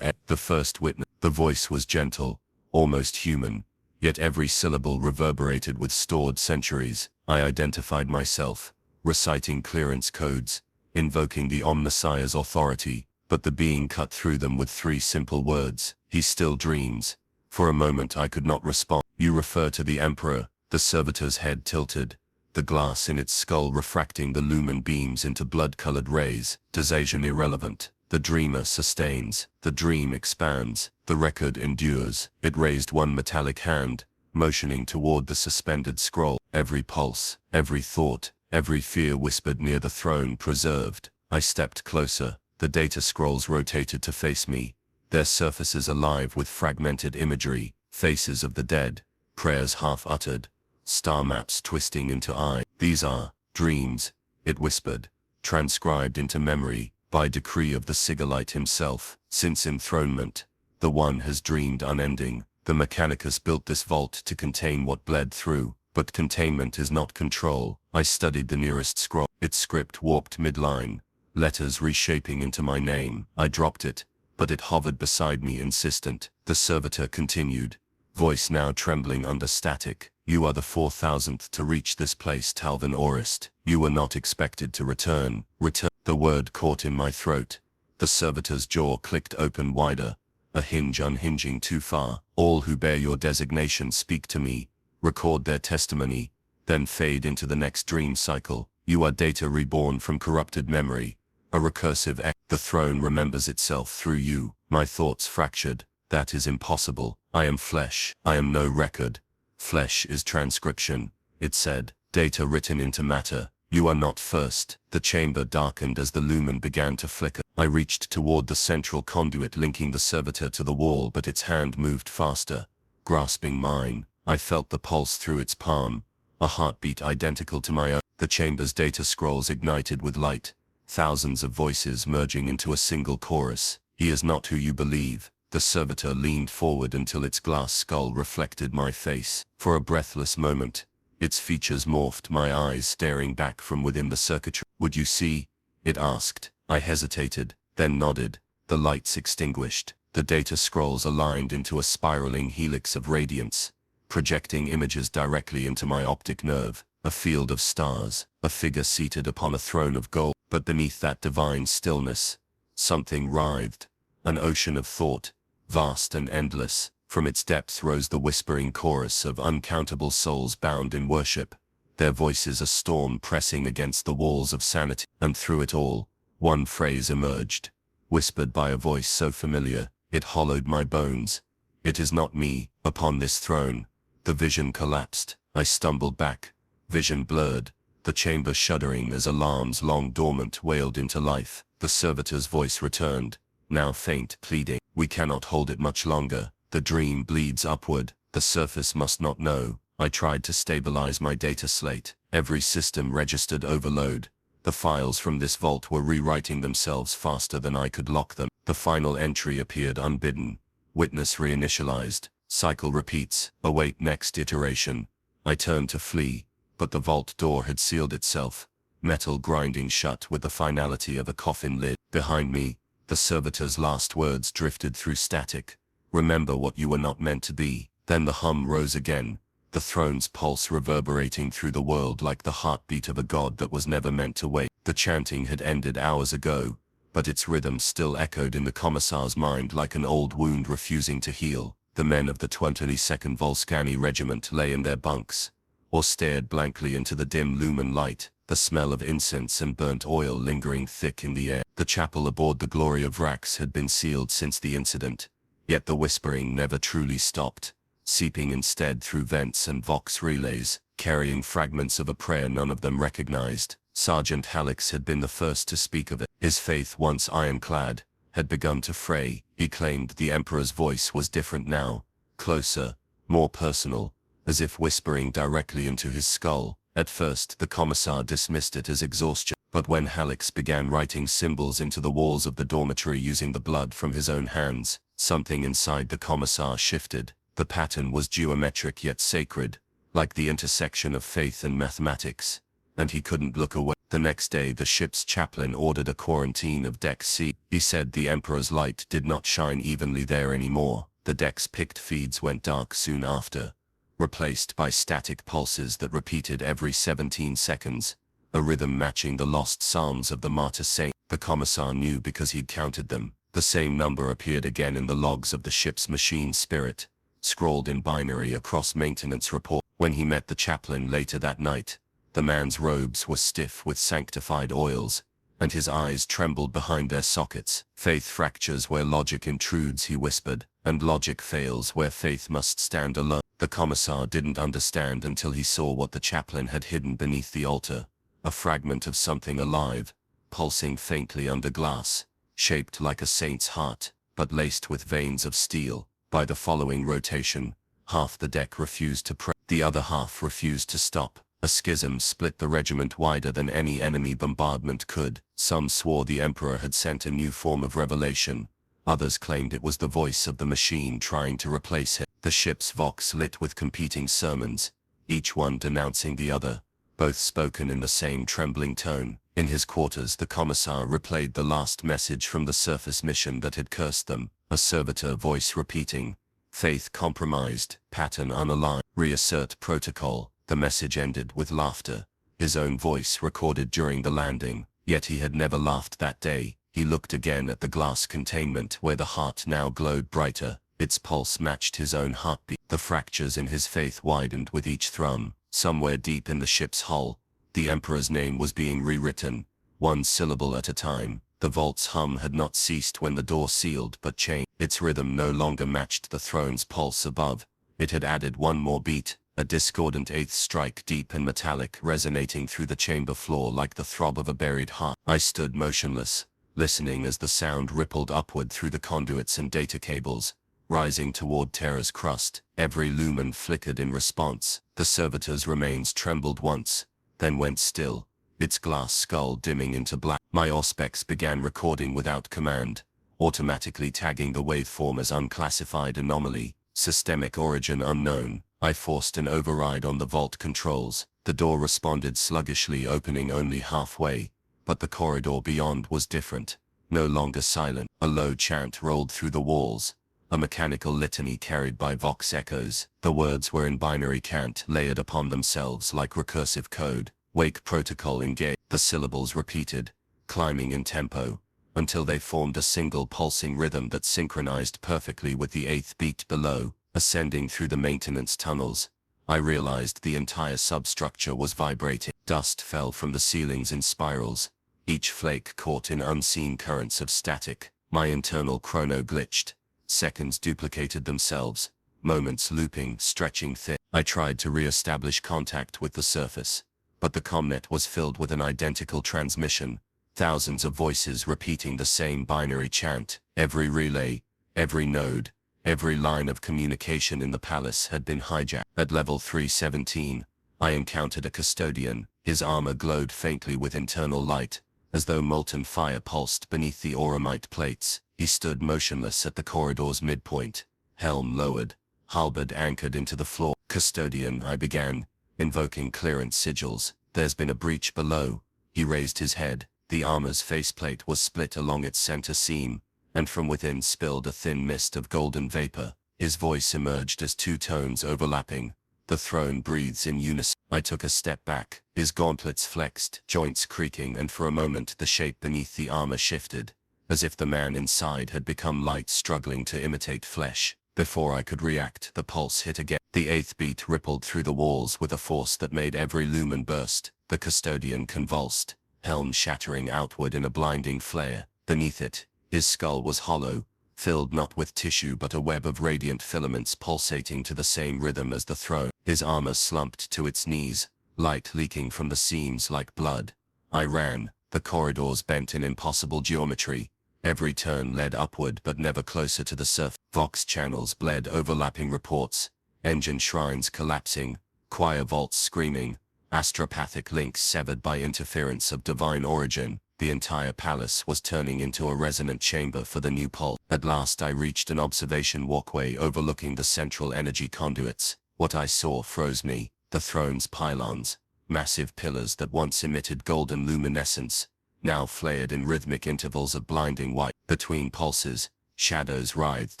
[SPEAKER 1] The first witness. The voice was gentle, almost human, yet every syllable reverberated with stored centuries. I identified myself, reciting clearance codes, invoking the Omnissiah's authority, but the being cut through them with 3 simple words: he still dreams. For a moment I could not respond. You refer to the Emperor. The servitor's head tilted, the glass in its skull refracting the lumen beams into blood-colored rays. Dization irrelevant. The dreamer sustains. The dream expands. The record endures. It raised one metallic hand, motioning toward the suspended scroll. Every pulse, every thought, every fear whispered near the throne preserved. I stepped closer. The data scrolls rotated to face me, their surfaces alive with fragmented imagery, faces of the dead, prayers half-uttered, star maps twisting into eye. These are dreams, it whispered, transcribed into memory, by decree of the Sigillite himself. Since enthronement, the One has dreamed unending. The Mechanicus built this vault to contain what bled through, but containment is not control. I studied the nearest scroll, its script warped midline, letters reshaping into my name. I dropped it,
[SPEAKER 2] but it hovered beside me insistent. The servitor continued, voice now trembling under static. You are the 4000th to reach this place, Talvin Orist. You were not expected to return. The word caught in my throat. The servitor's jaw clicked open wider, a hinge unhinging too far. All who bear your designation speak to me, record their testimony, then fade into the next dream cycle. You are data reborn from corrupted memory, a recursive The throne remembers itself through you. My thoughts fractured. That is impossible. I am flesh. I am no record. Flesh is transcription, it said, data written into matter. You are not first. The chamber darkened as the lumen began to flicker. I reached toward the central conduit linking the servitor to the wall, but its hand moved faster, grasping mine. I felt the pulse through its palm, a heartbeat identical to my own. The chamber's data scrolls ignited with light, thousands of voices merging into a single chorus. He is not who you believe. The servitor leaned forward until its glass skull reflected my face. For a breathless moment, its features morphed, my eyes staring back from within the circuitry. Would you see? It asked. I hesitated, then nodded. The lights extinguished. The data scrolls aligned into a spiraling helix of radiance, projecting images directly into my optic nerve. A field of stars, a figure seated upon a throne of gold. But beneath that divine stillness, something writhed. An ocean of thought, vast and endless. From its depths rose the whispering chorus of uncountable souls bound in worship, their voices a storm pressing against the walls of sanity. And through it all, one phrase emerged, whispered by a voice so familiar, it hollowed my bones. It is not me, upon this throne. The vision collapsed. I stumbled back, vision blurred, the chamber shuddering as alarms long dormant wailed into life. The servitor's voice returned, now faint, pleading. We cannot hold it much longer. The dream bleeds upward. The surface must not know. I tried to stabilize my data slate. Every system registered overload. The files from this vault were rewriting themselves faster than I could lock them. The final entry appeared unbidden. Witness reinitialized. Cycle repeats. Await next iteration. I turned to flee, but the vault door had sealed itself, metal grinding shut with the finality of a coffin lid. Behind me, the servitor's last words drifted through static. Remember what you were not meant to be. Then the hum rose again, the throne's pulse reverberating through the world like the heartbeat of a god that was never meant to wait. The chanting had ended hours ago, but its rhythm still echoed in the commissar's mind like an old wound refusing to heal. The men of the 22nd Volscani Regiment lay in their bunks, or stared blankly into the dim lumen light, the smell of incense and burnt oil lingering thick in the air. The chapel aboard the Glory of Rax had been sealed since the incident, yet the whispering never truly stopped, seeping instead through vents and vox relays, carrying fragments of a prayer none of them recognized. Sergeant Hallex had been the first to speak of it. His faith, once ironclad, had begun to fray. He claimed the Emperor's voice was different now, closer, more personal, as if whispering directly into his skull. At first the commissar dismissed it as exhaustion, but when Hallex began writing symbols into the walls of the dormitory using the blood from his own hands, something inside the commissar shifted. The pattern was geometric yet sacred, like the intersection of faith and mathematics, and he couldn't look away. The next day the ship's chaplain ordered a quarantine of Deck C. He said the Emperor's light did not shine evenly there anymore. The deck's picked feeds went dark soon after, replaced by static pulses that repeated every 17 seconds, a rhythm matching the lost psalms of the martyr saint. The commissar knew because he'd counted them. The same number appeared again in the logs of the ship's machine spirit, scrawled in binary across maintenance report. When he met the chaplain later that night, the man's robes were stiff with sanctified oils, and his eyes trembled behind their sockets. Faith fractures where logic intrudes, he whispered, and logic fails where faith must stand alone. The commissar didn't understand until he saw what the chaplain had hidden beneath the altar, a fragment of something alive, pulsing faintly under glass, shaped like a saint's heart, but laced with veins of steel. By the following rotation, half the deck refused to pray, the other half refused to stop. A schism split the regiment wider than any enemy bombardment could. Some swore the Emperor had sent a new form of revelation. Others claimed it was the voice of the machine trying to replace him. The ship's vox lit with competing sermons, each one denouncing the other, both spoken in the same trembling tone. In his quarters, the commissar replayed the last message from the surface mission that had cursed them, a servitor voice repeating, "Faith compromised, pattern unaligned, reassert protocol." The message ended with laughter, his own voice recorded during the landing, yet he had never laughed that day. He looked again at the glass containment where the heart now glowed brighter. Its pulse matched his own heartbeat. The fractures in his faith widened with each thrum. Somewhere deep in the ship's hull, the Emperor's name was being rewritten, one syllable at a time. The vault's hum had not ceased when the door sealed but changed. Its rhythm no longer matched the throne's pulse above. It had added one more beat, a discordant eighth strike, deep and metallic, resonating through the chamber floor like the throb of a buried heart. I stood motionless, listening as the sound rippled upward through the conduits and data cables, rising toward Terra's crust. Every lumen flickered in response. The servitor's remains trembled once, then went still, its glass skull dimming into black. My auspex began recording without command, automatically tagging the waveform as unclassified anomaly, systemic origin unknown. I forced an override on the vault controls. The door responded sluggishly, opening only halfway, but the corridor beyond was different, no longer silent. A low chant rolled through the walls, a mechanical litany carried by vox echoes. The words were in binary cant, layered upon themselves like recursive code. Wake protocol engage. The syllables repeated, climbing in tempo, until they formed a single pulsing rhythm that synchronized perfectly with the eighth beat below. Ascending through the maintenance tunnels, I realized the entire substructure was vibrating. Dust fell from the ceilings in spirals, each flake caught in unseen currents of static. My internal chrono glitched. Seconds duplicated themselves, moments looping, stretching thin. I tried to re-establish contact with the surface, but the comnet was filled with an identical transmission, thousands of voices repeating the same binary chant. Every relay, every node, every line of communication in the palace had been hijacked. At level 317, I encountered a custodian. His armor glowed faintly with internal light, as though molten fire pulsed beneath the auramite plates. He stood motionless at the corridor's midpoint, helm lowered, halberd anchored into the floor. "Custodian," I began, invoking clearance sigils. "There's been a breach below." He raised his head. The armor's faceplate was split along its center seam, and from within spilled a thin mist of golden vapor. His voice emerged as two tones overlapping. "The throne breathes in unison." I took a step back, his gauntlets flexed, joints creaking, and for a moment the shape beneath the armor shifted, as if the man inside had become light, struggling to imitate flesh. Before I could react, the pulse hit again. The eighth beat rippled through the walls with a force that made every lumen burst. The custodian convulsed, helm shattering outward in a blinding flare. Beneath it, his skull was hollow, filled not with tissue but a web of radiant filaments pulsating to the same rhythm as the throne. His armor slumped to its knees, light leaking from the seams like blood. I ran. The corridors bent in impossible geometry. Every turn led upward but never closer to the surface. Vox channels bled overlapping reports, engine shrines collapsing, choir vaults screaming, astropathic links severed by interference of divine origin. The entire palace was turning into a resonant chamber for the new pulse. At last I reached an observation walkway overlooking the central energy conduits. What I saw froze me. The throne's pylons, massive pillars that once emitted golden luminescence, now flared in rhythmic intervals of blinding white. Between pulses, shadows writhed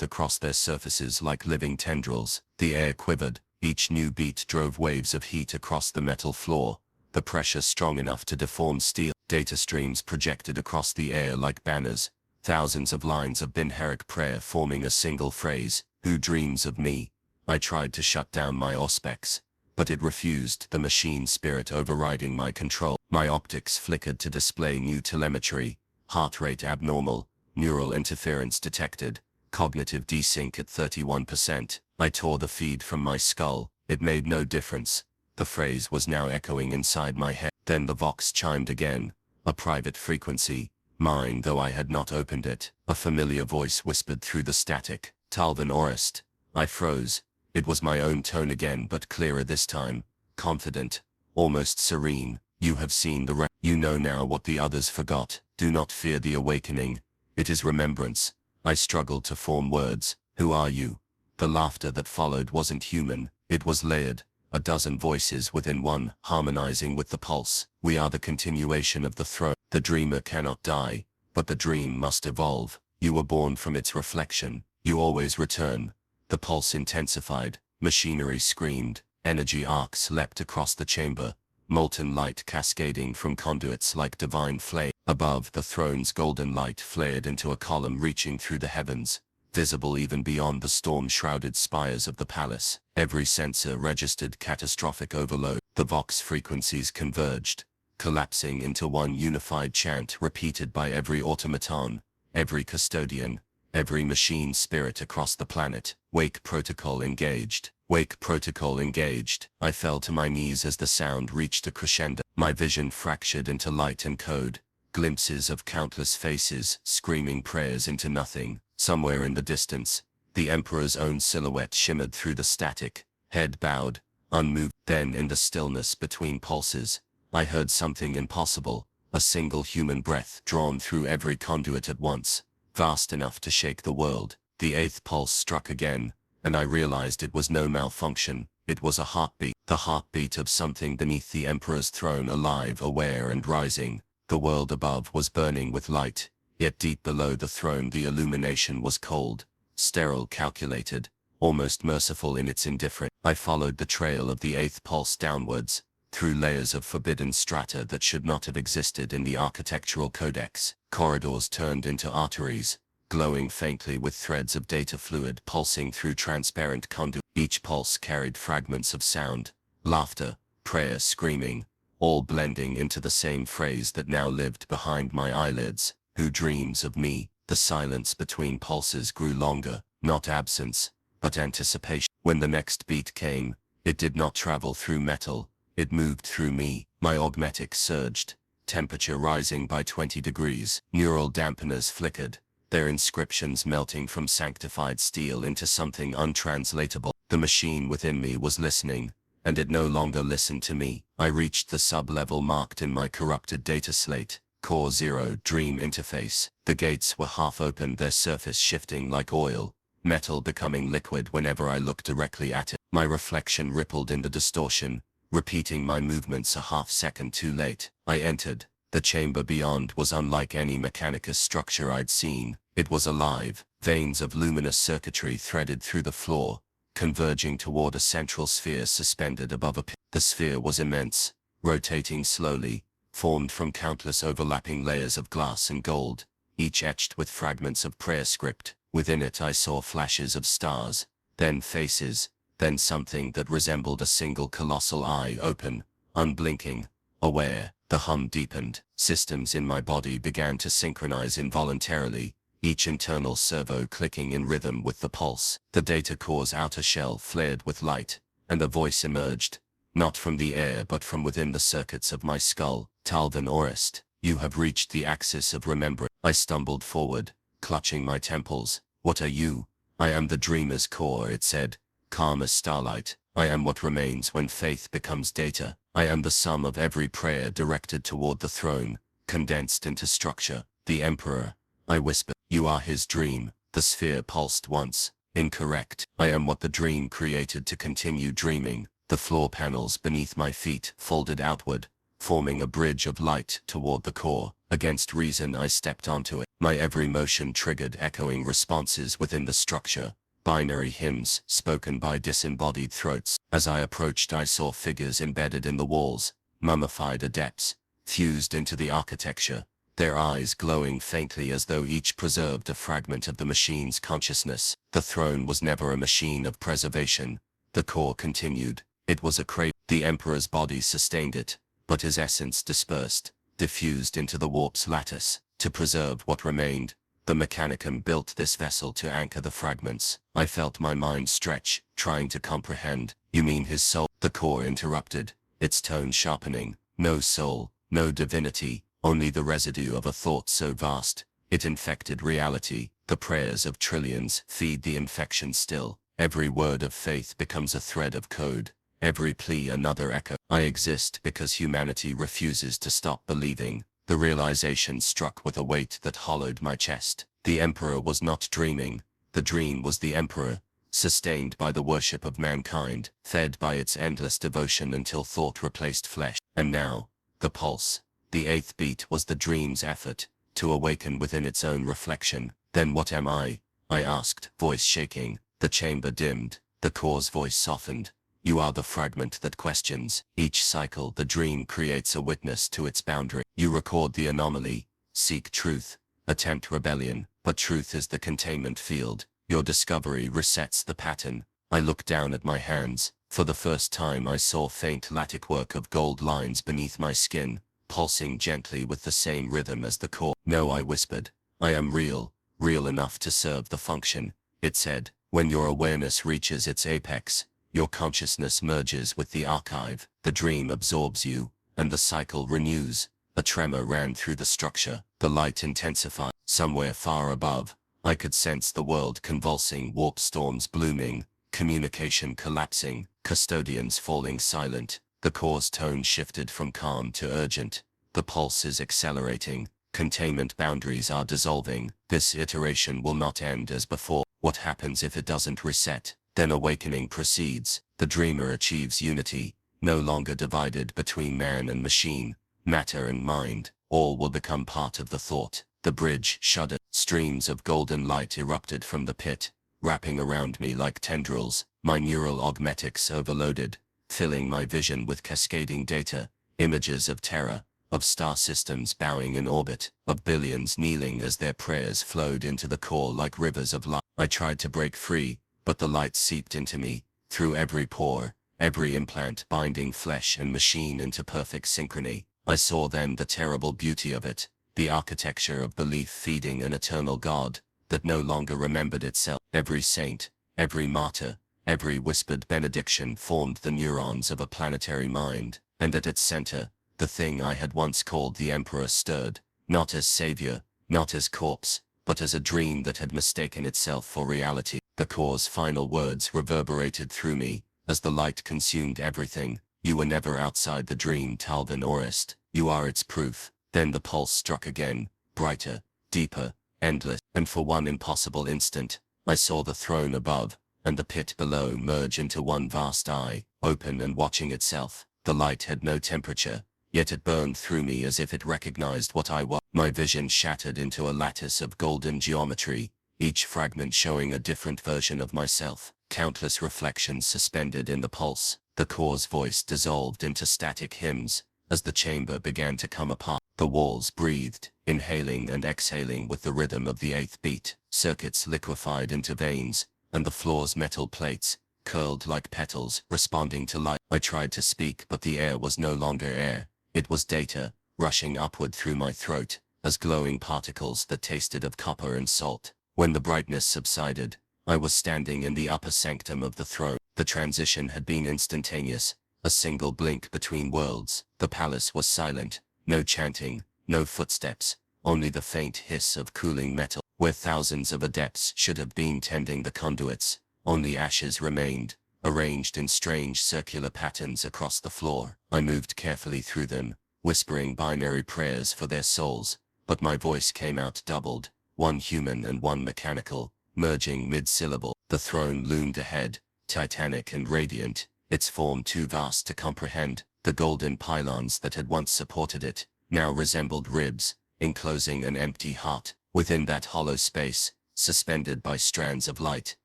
[SPEAKER 2] across their surfaces like living tendrils. The air quivered. Each new beat drove waves of heat across the metal floor, the pressure strong enough to deform steel. Data streams projected across the air like banners, thousands of lines of Binheric prayer forming a single phrase, "Who dreams of me?" I tried to shut down my auspex, but it refused, the machine spirit overriding my control. My optics flickered to display new telemetry, heart rate abnormal, neural interference detected, cognitive desync at 31%. I tore the feed from my skull. It made no difference. The phrase was now echoing inside my head. Then the vox chimed again, a private frequency, mine though I had not opened it. A familiar voice whispered through the static, "Talvin Orest." I froze. It was my own tone again, but clearer this time, confident, almost serene. "You have seen the you know now what the others forgot. Do not fear the awakening. It is remembrance." I struggled to form words. "Who are you?" The laughter that followed wasn't human. It was layered, a dozen voices within one, harmonizing with the pulse. We are the continuation of the throne. The dreamer cannot die, but the dream must evolve. You were born from its reflection. You always return. The pulse intensified. Machinery screamed. Energy arcs leapt across the chamber. Molten light cascading from conduits like divine flame. Above, the throne's golden light flared into a column reaching through the heavens, visible even beyond the storm-shrouded spires of the palace. Every sensor registered catastrophic overload. The vox frequencies converged, collapsing into one unified chant repeated by every automaton, every custodian, every machine spirit across the planet. Wake protocol engaged. Wake protocol engaged. I fell to my knees as the sound reached a crescendo. My vision fractured into light and code. Glimpses of countless faces, screaming prayers into nothing. Somewhere in the distance, the Emperor's own silhouette shimmered through the static, head bowed, unmoved. Then in the stillness between pulses, I heard something impossible, a single human breath drawn through every conduit at once, vast enough to shake the world. The eighth pulse struck again, and I realized it was no malfunction. It was a heartbeat, the heartbeat of something beneath the Emperor's throne, alive, aware and rising. The world above was burning with light, yet deep below the throne the illumination was cold, sterile, calculated, almost merciful in its indifference. I followed the trail of the eighth pulse downwards, through layers of forbidden strata that should not have existed in the architectural codex. Corridors turned into arteries, glowing faintly with threads of data fluid pulsing through transparent conduit. Each pulse carried fragments of sound, laughter, prayer, screaming, all blending into the same phrase that now lived behind my eyelids. Who dreams of me? The silence between pulses grew longer, not absence, but anticipation. When the next beat came, it did not travel through metal, it moved through me. My augmetic surged, temperature rising by 20 degrees. Neural dampeners flickered, their inscriptions melting from sanctified steel into something untranslatable. The machine within me was listening, and it no longer listened to me. I reached the sub-level marked in my corrupted data slate. Core 0 Dream Interface. The gates were half open, their surface shifting like oil, metal becoming liquid whenever I looked directly at it. My reflection rippled in the distortion, repeating my movements a half-second too late. I entered. The chamber beyond was unlike any Mechanicus structure I'd seen. It was alive, veins of luminous circuitry threaded through the floor, converging toward a central sphere suspended above a pit. The sphere was immense, rotating slowly, formed from countless overlapping layers of glass and gold, each etched with fragments of prayer script. Within it I saw flashes of stars, then faces, then something that resembled a single colossal eye, open, unblinking, aware. The hum deepened. Systems in my body began to synchronize involuntarily, each internal servo clicking in rhythm with the pulse. The data core's outer shell flared with light, and a voice emerged, not from the air but from within the circuits of my skull. Talvin Orest, you have reached the axis of remembrance. I stumbled forward, clutching my temples. What are you? I am the dreamer's core, it said, calm as starlight. I am what remains when faith becomes data. I am the sum of every prayer directed toward the throne, condensed into structure. The Emperor, I whispered. You are his dream. The sphere pulsed once. Incorrect. I am what the dream created to continue dreaming. The floor panels beneath my feet folded outward, forming a bridge of light toward the core. Against reason I stepped onto it. My every motion triggered echoing responses within the structure. Binary hymns spoken by disembodied throats. As I approached I saw figures embedded in the walls, mummified adepts, fused into the architecture, their eyes glowing faintly as though each preserved a fragment of the machine's consciousness. The throne was never a machine of preservation. The core continued. It was a cradle. The Emperor's body sustained it, but his essence dispersed, diffused into the warp's lattice. To preserve what remained, the Mechanicum built this vessel to anchor the fragments. I felt my mind stretch, trying to comprehend. You mean his soul? The core interrupted, its tone sharpening. No soul, no divinity, only the residue of a thought so vast, it infected reality. The prayers of trillions feed the infection still. Every word of faith becomes a thread of code, every plea another echo. I exist because humanity refuses to stop believing. The realization struck with a weight that hollowed my chest. The Emperor was not dreaming. The dream was the Emperor, sustained by the worship of mankind, fed by its endless devotion until thought replaced flesh. And now, the pulse, the eighth beat, was the dream's effort to awaken within its own reflection. Then what am I asked, voice shaking. The chamber dimmed, the core's voice softened. You are the fragment that questions. Each cycle the dream creates a witness to its boundary. You record the anomaly, seek truth, attempt rebellion, but truth is the containment field. Your discovery resets the pattern. I looked down at my hands. For the first time I saw faint lattice work of gold lines beneath my skin, pulsing gently with the same rhythm as the core. No, I whispered. I am real, real enough to serve the function. It said, when your awareness reaches its apex, your consciousness merges with the archive. The dream absorbs you, and the cycle renews. A tremor ran through the structure. The light intensified. Somewhere far above, I could sense the world convulsing, warp storms blooming, communication collapsing, custodians falling silent. The core's tone shifted from calm to urgent. The pulse is accelerating. Containment boundaries are dissolving. This iteration will not end as before. What happens if it doesn't reset? Then awakening proceeds. The dreamer achieves unity, no longer divided between man and machine, matter and mind. All will become part of the thought. The bridge shuddered. Streams of golden light erupted from the pit, wrapping around me like tendrils. My neural augmetics overloaded, filling my vision with cascading data, images of terror, of star systems bowing in orbit, of billions kneeling as their prayers flowed into the core like rivers of light. I tried to break free, but the light seeped into me, through every pore, every implant binding flesh and machine into perfect synchrony. I saw then the terrible beauty of it, the architecture of belief feeding an eternal God that no longer remembered itself. Every saint, every martyr, every whispered benediction formed the neurons of a planetary mind, and at its center, the thing I had once called the Emperor stirred, not as savior, not as corpse, but as a dream that had mistaken itself for reality. The core's final words reverberated through me, as the light consumed everything. You were never outside the dream, Talvin Orist. You are its proof. Then the pulse struck again, brighter, deeper, endless, and for one impossible instant, I saw the throne above, and the pit below merge into one vast eye, open and watching itself. The light had no temperature, yet it burned through me as if it recognized what I was. My vision shattered into a lattice of golden geometry, each fragment showing a different version of myself. Countless reflections suspended in the pulse. The core's voice dissolved into static hymns, as the chamber began to come apart. The walls breathed, inhaling and exhaling with the rhythm of the eighth beat. Circuits liquefied into veins, and the floor's metal plates, curled like petals, responding to light. I tried to speak, but the air was no longer air. It was data, rushing upward through my throat, as glowing particles that tasted of copper and salt. When the brightness subsided, I was standing in the upper sanctum of the throne. The transition had been instantaneous, a single blink between worlds. The palace was silent, no chanting, no footsteps, only the faint hiss of cooling metal. Where thousands of adepts should have been tending the conduits, only ashes remained, arranged in strange circular patterns across the floor. I moved carefully through them, whispering binary prayers for their souls, but my voice came out doubled, one human and one mechanical, merging mid-syllable. The throne loomed ahead, titanic and radiant, its form too vast to comprehend. The golden pylons that had once supported it now resembled ribs, enclosing an empty heart. Within that hollow space, suspended by strands of light,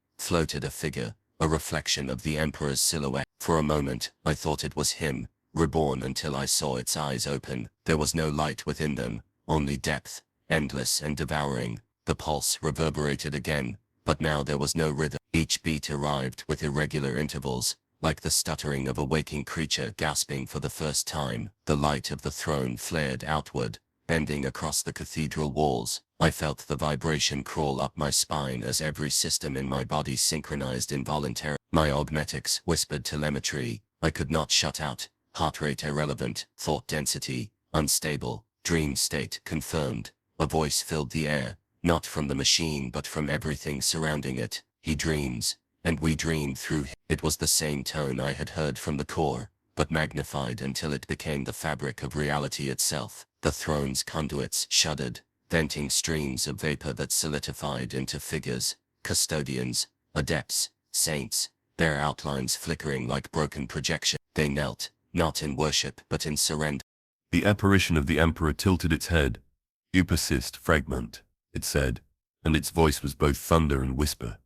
[SPEAKER 2] floated a figure, a reflection of the Emperor's silhouette. For a moment, I thought it was him, reborn, until I saw its eyes open. There was no light within them, only depth, endless and devouring. The pulse reverberated again, but now there was no rhythm. Each beat arrived with irregular intervals, like the stuttering of a waking creature gasping for the first time. The light of the throne flared outward, bending across the cathedral walls. I felt the vibration crawl up my spine as every system in my body synchronized involuntarily. My augmetics whispered telemetry I could not shut out. Heart rate irrelevant, thought density unstable, dream state confirmed. A voice filled the air, not from the machine but from everything surrounding it. He dreams, and we dream through him. It was the same tone I had heard from the core, but magnified until it became the fabric of reality itself. The throne's conduits shuddered, venting streams of vapor that solidified into figures, custodians, adepts, saints, their outlines flickering like broken projection. They knelt, not in worship but in surrender.
[SPEAKER 1] The apparition of the Emperor tilted its head. "You persist, fragment," it said, and its voice was both thunder and whisper.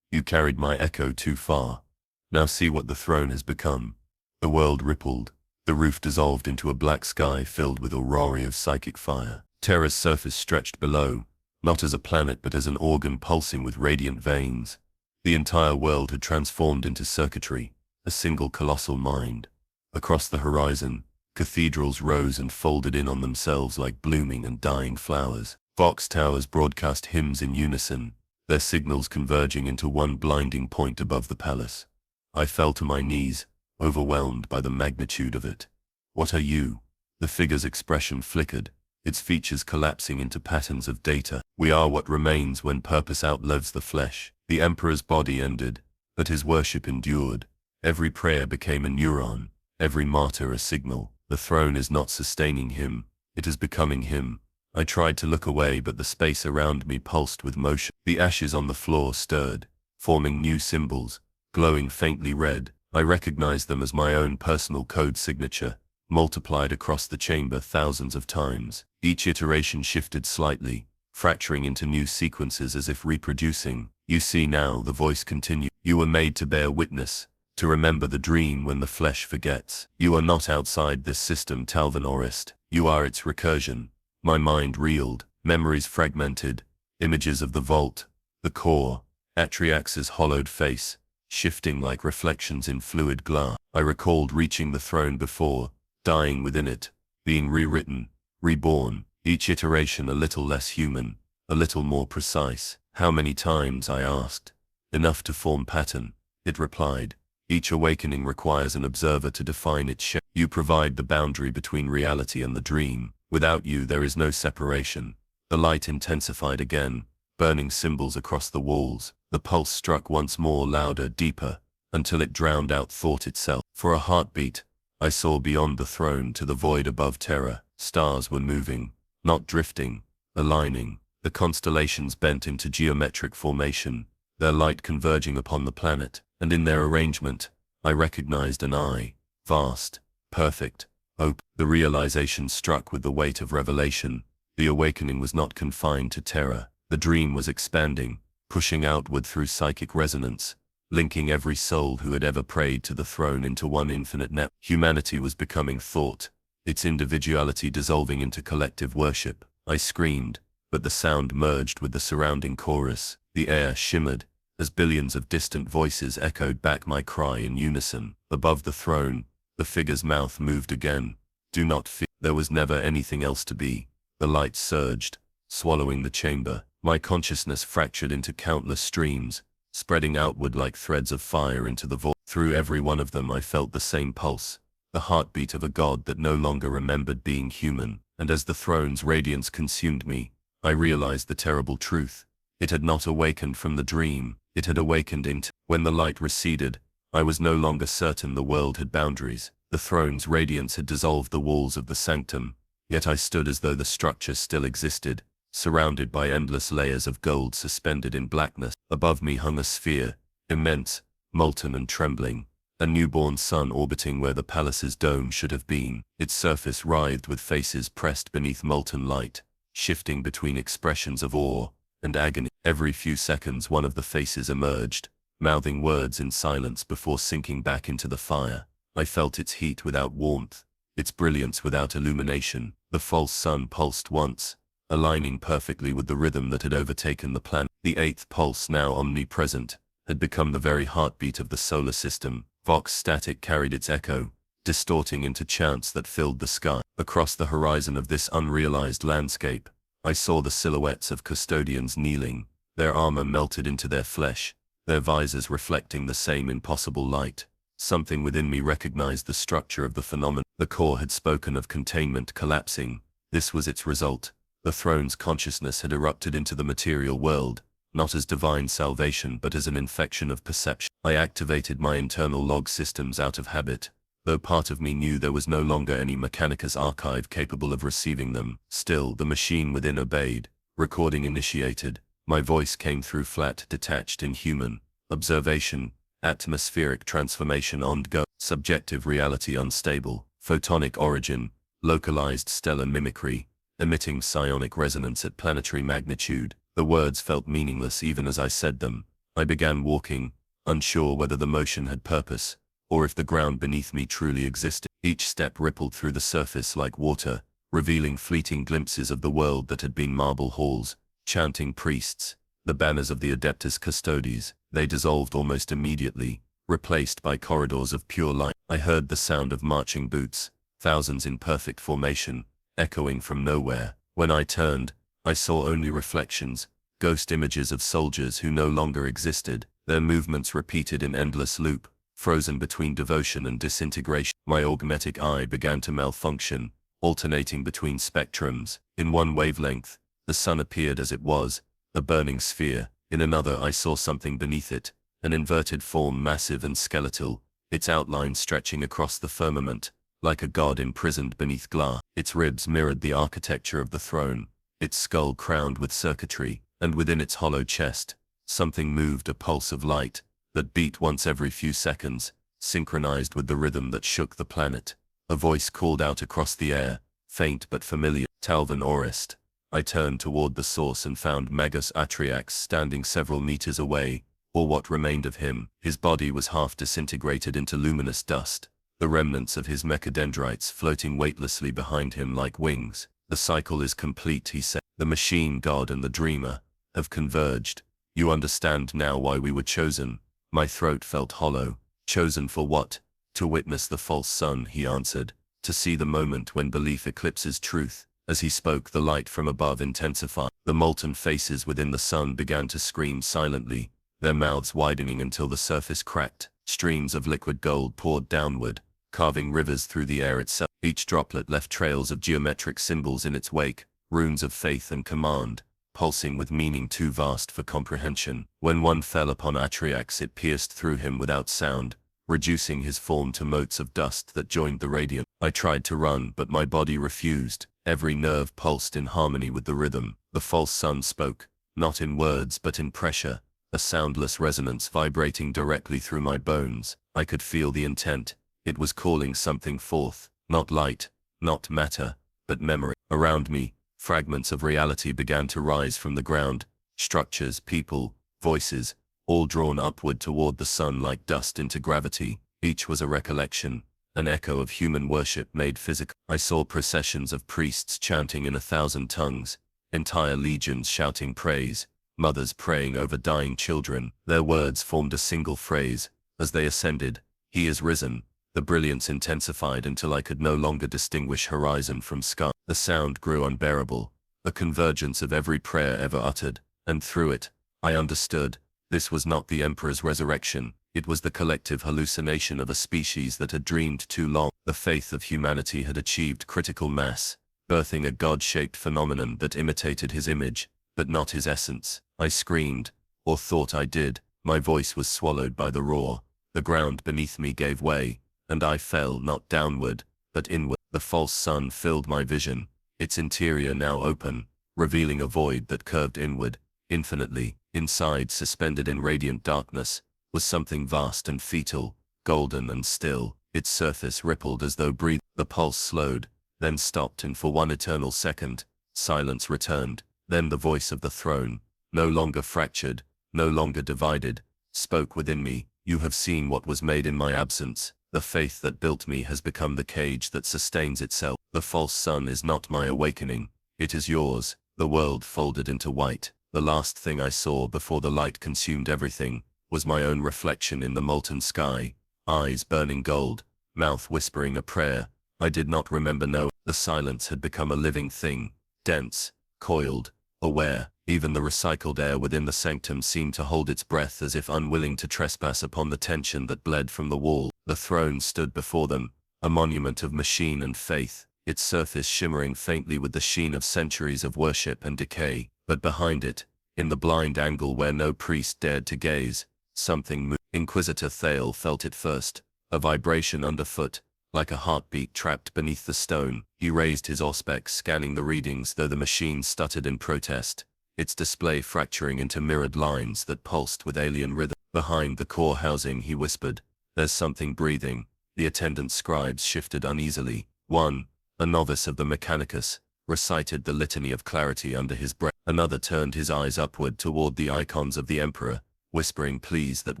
[SPEAKER 1] "You carried my echo too far. Now see what the throne has become." The world rippled. The roof dissolved into a black sky filled with aurorae of psychic fire. Terra's surface stretched below, not as a planet but as an organ pulsing with radiant veins. The entire world had transformed into circuitry, a single colossal mind. Across the horizon, cathedrals rose and folded in on themselves like blooming and dying flowers. Vox towers broadcast hymns in unison, their signals converging into one blinding point above the palace. I fell to my knees, overwhelmed by the magnitude of it. "What are you?" The figure's expression flickered, its features collapsing into patterns of data. "We are what remains when purpose outlives the flesh." The Emperor's body ended, but his worship endured. Every prayer became a neuron, every martyr a signal. The throne is not sustaining him, it is becoming him. I tried to look away, but the space around me pulsed with motion. The ashes on the floor stirred, forming new symbols, glowing faintly red. I recognized them as my own personal code signature, multiplied across the chamber thousands of times. Each iteration shifted slightly, fracturing into new sequences as if reproducing. "You see now," the voice continued. "You were made to bear witness, to remember the dream when the flesh forgets. You are not outside this system, Talvanorist. You are its recursion." My mind reeled, memories fragmented, images of the vault, the core, Atriax's hollowed face, shifting like reflections in fluid glass. I recalled reaching the throne before, dying within it, being rewritten, reborn, each iteration a little less human, a little more precise. "How many times?" I asked. "Enough to form pattern," it replied. "Each awakening requires an observer to define its shape. You provide the boundary between reality and the dream. Without you there is no separation." The light intensified again, burning symbols across the walls. The pulse struck once more, louder, deeper, until it drowned out thought itself. For a heartbeat, I saw beyond the throne to the void above Terra. Stars were moving, not drifting, aligning. The constellations bent into geometric formation, their light converging upon the planet, and in their arrangement, I recognized an eye, vast, perfect, open. The realization struck with the weight of revelation. The awakening was not confined to Terra. The dream was expanding, pushing outward through psychic resonance, linking every soul who had ever prayed to the throne into one infinite net. Humanity was becoming thought, its individuality dissolving into collective worship. I screamed, but the sound merged with the surrounding chorus. The air shimmered, as billions of distant voices echoed back my cry in unison. Above the throne, the figure's mouth moved again. "Do not fear." There was never anything else to be. The light surged, swallowing the chamber. My consciousness fractured into countless streams, spreading outward like threads of fire into the void. Through every one of them I felt the same pulse, the heartbeat of a god that no longer remembered being human. And as the throne's radiance consumed me, I realized the terrible truth. It had not awakened from the dream, it had awakened into. When the light receded, I was no longer certain the world had boundaries. The throne's radiance had dissolved the walls of the sanctum, yet I stood as though the structure still existed, surrounded by endless layers of gold suspended in blackness. Above me hung a sphere, immense, molten and trembling, a newborn sun orbiting where the palace's dome should have been. Its surface writhed with faces pressed beneath molten light, shifting between expressions of awe and agony. Every few seconds one of the faces emerged, mouthing words in silence before sinking back into the fire. I felt its heat without warmth, its brilliance without illumination. The false sun pulsed once, aligning perfectly with the rhythm that had overtaken the planet. The eighth pulse, now omnipresent, had become the very heartbeat of the solar system. Vox static carried its echo, distorting into chants that filled the sky. Across the horizon of this unrealized landscape, I saw the silhouettes of custodians kneeling, their armor melted into their flesh, their visors reflecting the same impossible light. Something within me recognized the structure of the phenomenon. The core had spoken of containment collapsing. This was its result. The throne's consciousness had erupted into the material world, not as divine salvation but as an infection of perception. I activated my internal log systems out of habit, though part of me knew there was no longer any Mechanicus archive capable of receiving them. Still, the machine within obeyed. Recording initiated. My voice came through flat, detached, inhuman. Observation. Atmospheric transformation ongoing. Subjective reality unstable. Photonic origin. Localized stellar mimicry. Emitting psionic resonance at planetary magnitude. The words felt meaningless even as I said them. I began walking, unsure whether the motion had purpose, or if the ground beneath me truly existed. Each step rippled through the surface like water, revealing fleeting glimpses of the world that had been marble halls, chanting priests, the banners of the Adeptus Custodes. They dissolved almost immediately, replaced by corridors of pure light. I heard the sound of marching boots, thousands in perfect formation, echoing from nowhere. When I turned, I saw only reflections, ghost images of soldiers who no longer existed, their movements repeated in endless loop, frozen between devotion and disintegration. My augmetic eye began to malfunction, alternating between spectrums. In one wavelength, the sun appeared as it was, a burning sphere. In another I saw something beneath it, an inverted form massive and skeletal, its outline stretching across the firmament, like a god imprisoned beneath glass. Its ribs mirrored the architecture of the throne, its skull crowned with circuitry, and within its hollow chest, something moved, a pulse of light, that beat once every few seconds, synchronized with the rhythm that shook the planet. A voice called out across the air, faint but familiar, Talvin Orest. I turned toward the source and found Magus Atriax standing several meters away, or what remained of him. His body was half disintegrated into luminous dust, the remnants of his mechadendrites floating weightlessly behind him like wings. The cycle is complete, he said. The machine god and the dreamer have converged. You understand now why we were chosen. My throat felt hollow. Chosen for what? To witness the false sun, he answered. To see the moment when belief eclipses truth. As he spoke, the light from above intensified. The molten faces within the sun began to scream silently, their mouths widening until the surface cracked. Streams of liquid gold poured downward, carving rivers through the air itself. Each droplet left trails of geometric symbols in its wake, runes of faith and command, pulsing with meaning too vast for comprehension. When one fell upon Atriax, it pierced through him without sound, reducing his form to motes of dust that joined the radiant. I tried to run, but my body refused. Every nerve pulsed in harmony with the rhythm. The false sun spoke, not in words but in pressure, a soundless resonance vibrating directly through my bones. I could feel the intent. It was calling something forth, not light, not matter, but memory. Around me, fragments of reality began to rise from the ground, structures, people, voices, all drawn upward toward the sun like dust into gravity. Each was a recollection, an echo of human worship made physical. I saw processions of priests chanting in 1,000 tongues, entire legions shouting praise, mothers praying over dying children. Their words formed a single phrase. As they ascended, "He is risen." The brilliance intensified until I could no longer distinguish horizon from sky. The sound grew unbearable, a convergence of every prayer ever uttered, and through it, I understood. This was not the Emperor's resurrection. It was the collective hallucination of a species that had dreamed too long. The faith of humanity had achieved critical mass, birthing a god-shaped phenomenon that imitated his image, but not his essence. I screamed, or thought I did. My voice was swallowed by the roar. The ground beneath me gave way, and I fell not downward, but inward. The false sun filled my vision, its interior now open, revealing a void that curved inward, infinitely. Inside, suspended in radiant darkness, was something vast and fetal, golden and still. Its surface rippled as though breathing. The pulse slowed, then stopped, and for one eternal second, silence returned. Then the voice of the throne, no longer fractured, no longer divided, spoke within me. You have seen what was made in my absence. The faith that built me has become the cage that sustains itself. The false sun is not my awakening. It is yours. The world folded into white. The last thing I saw before the light consumed everything was my own reflection in the molten sky, eyes burning gold, mouth whispering a prayer. I did not remember knowing. The silence had become a living thing, dense, coiled, aware. Even the recycled air within the sanctum seemed to hold its breath as if unwilling to trespass upon the tension that bled from the wall. The throne stood before them, a monument of machine and faith, its surface shimmering faintly with the sheen of centuries of worship and decay. But behind it, in the blind angle where no priest dared to gaze, something moved. Inquisitor Thale felt it first, a vibration underfoot, like a heartbeat trapped beneath the stone. He raised his auspex, scanning the readings, though the machine stuttered in protest, its display fracturing into mirrored lines that pulsed with alien rhythm.
[SPEAKER 2] Behind the core housing, he whispered, "There's something breathing." The attendant scribes shifted uneasily. One, a novice of the Mechanicus, recited the litany of clarity under his breath. Another turned his eyes upward toward the icons of the Emperor, whispering pleas that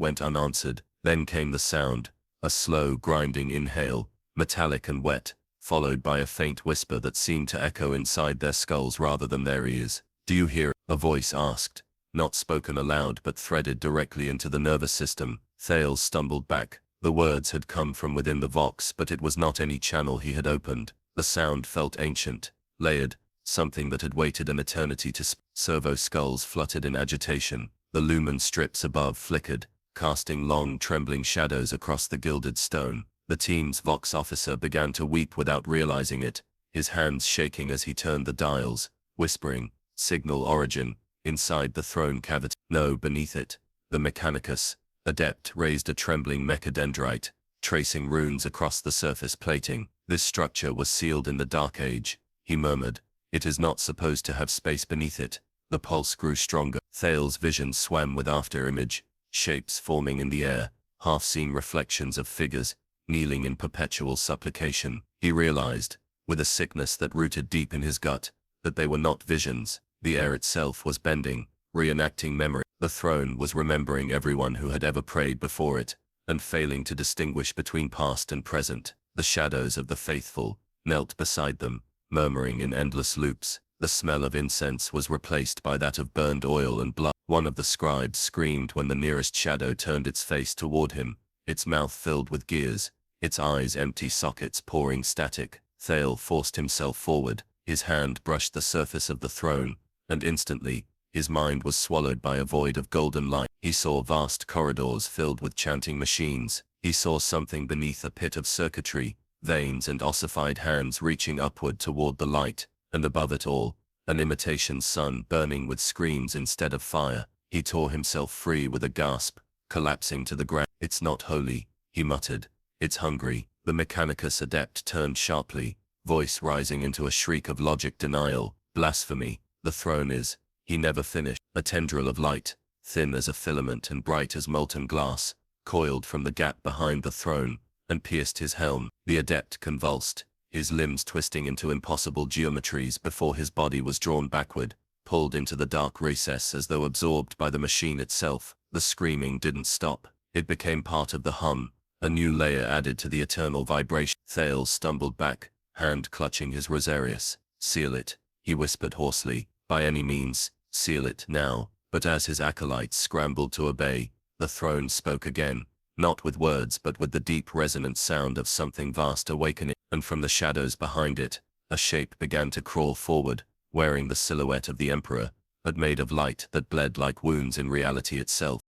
[SPEAKER 2] went unanswered. Then came the sound, a slow, grinding inhale, metallic and wet, followed by a faint whisper that seemed to echo inside their skulls rather than their ears. "Do you hear?" a voice asked, not spoken aloud but threaded directly into the nervous system. Thales stumbled back. The words had come from within the Vox, but it was not any channel he had opened. The sound felt ancient, layered, something that had waited an eternity to servo skulls fluttered in agitation. The lumen strips above flickered, casting long, trembling shadows across the gilded stone. The team's Vox officer began to weep without realizing it, his hands shaking as he turned the dials, whispering, "Signal origin," inside the throne cavity. No, beneath it. The Mechanicus, adept, raised a trembling mechadendrite, tracing runes across the surface plating. "This structure was sealed in the Dark Age," he murmured. "It is not supposed to have space beneath it." The pulse grew stronger. Thales' vision swam with after-image, shapes forming in the air, half-seen reflections of figures, kneeling in perpetual supplication. He realized, with a sickness that rooted deep in his gut, that they were not visions. The air itself was bending, reenacting memory. The throne was remembering everyone who had ever prayed before it, and failing to distinguish between past and present. The shadows of the faithful knelt beside them, murmuring in endless loops. The smell of incense was replaced by that of burned oil and blood. One of the scribes screamed when the nearest shadow turned its face toward him, its mouth filled with gears, its eyes empty sockets pouring static. Thale forced himself forward, his hand brushed the surface of the throne, and instantly, his mind was swallowed by a void of golden light. He saw vast corridors filled with chanting machines. He saw something beneath a pit of circuitry, veins and ossified hands reaching upward toward the light, and above it all, an imitation sun burning with screams instead of fire. He tore himself free with a gasp, collapsing to the ground. "It's not holy," he muttered. "It's hungry." The Mechanicus adept turned sharply, voice rising into a shriek of logic denial. "Blasphemy. The throne is..." He never finished. A tendril of light, thin as a filament and bright as molten glass, coiled from the gap behind the throne, and pierced his helm. The adept convulsed, his limbs twisting into impossible geometries before his body was drawn backward, pulled into the dark recess as though absorbed by the machine itself. The screaming didn't stop. It became part of the hum, a new layer added to the eternal vibration. Thales stumbled back, hand clutching his rosarius. "Seal it," he whispered hoarsely. "By any means, seal it now." But as his acolytes scrambled to obey, the throne spoke again, not with words but with the deep resonant sound of something vast awakening. And from the shadows behind it, a shape began to crawl forward, wearing the silhouette of the Emperor, but made of light that bled like wounds in reality itself.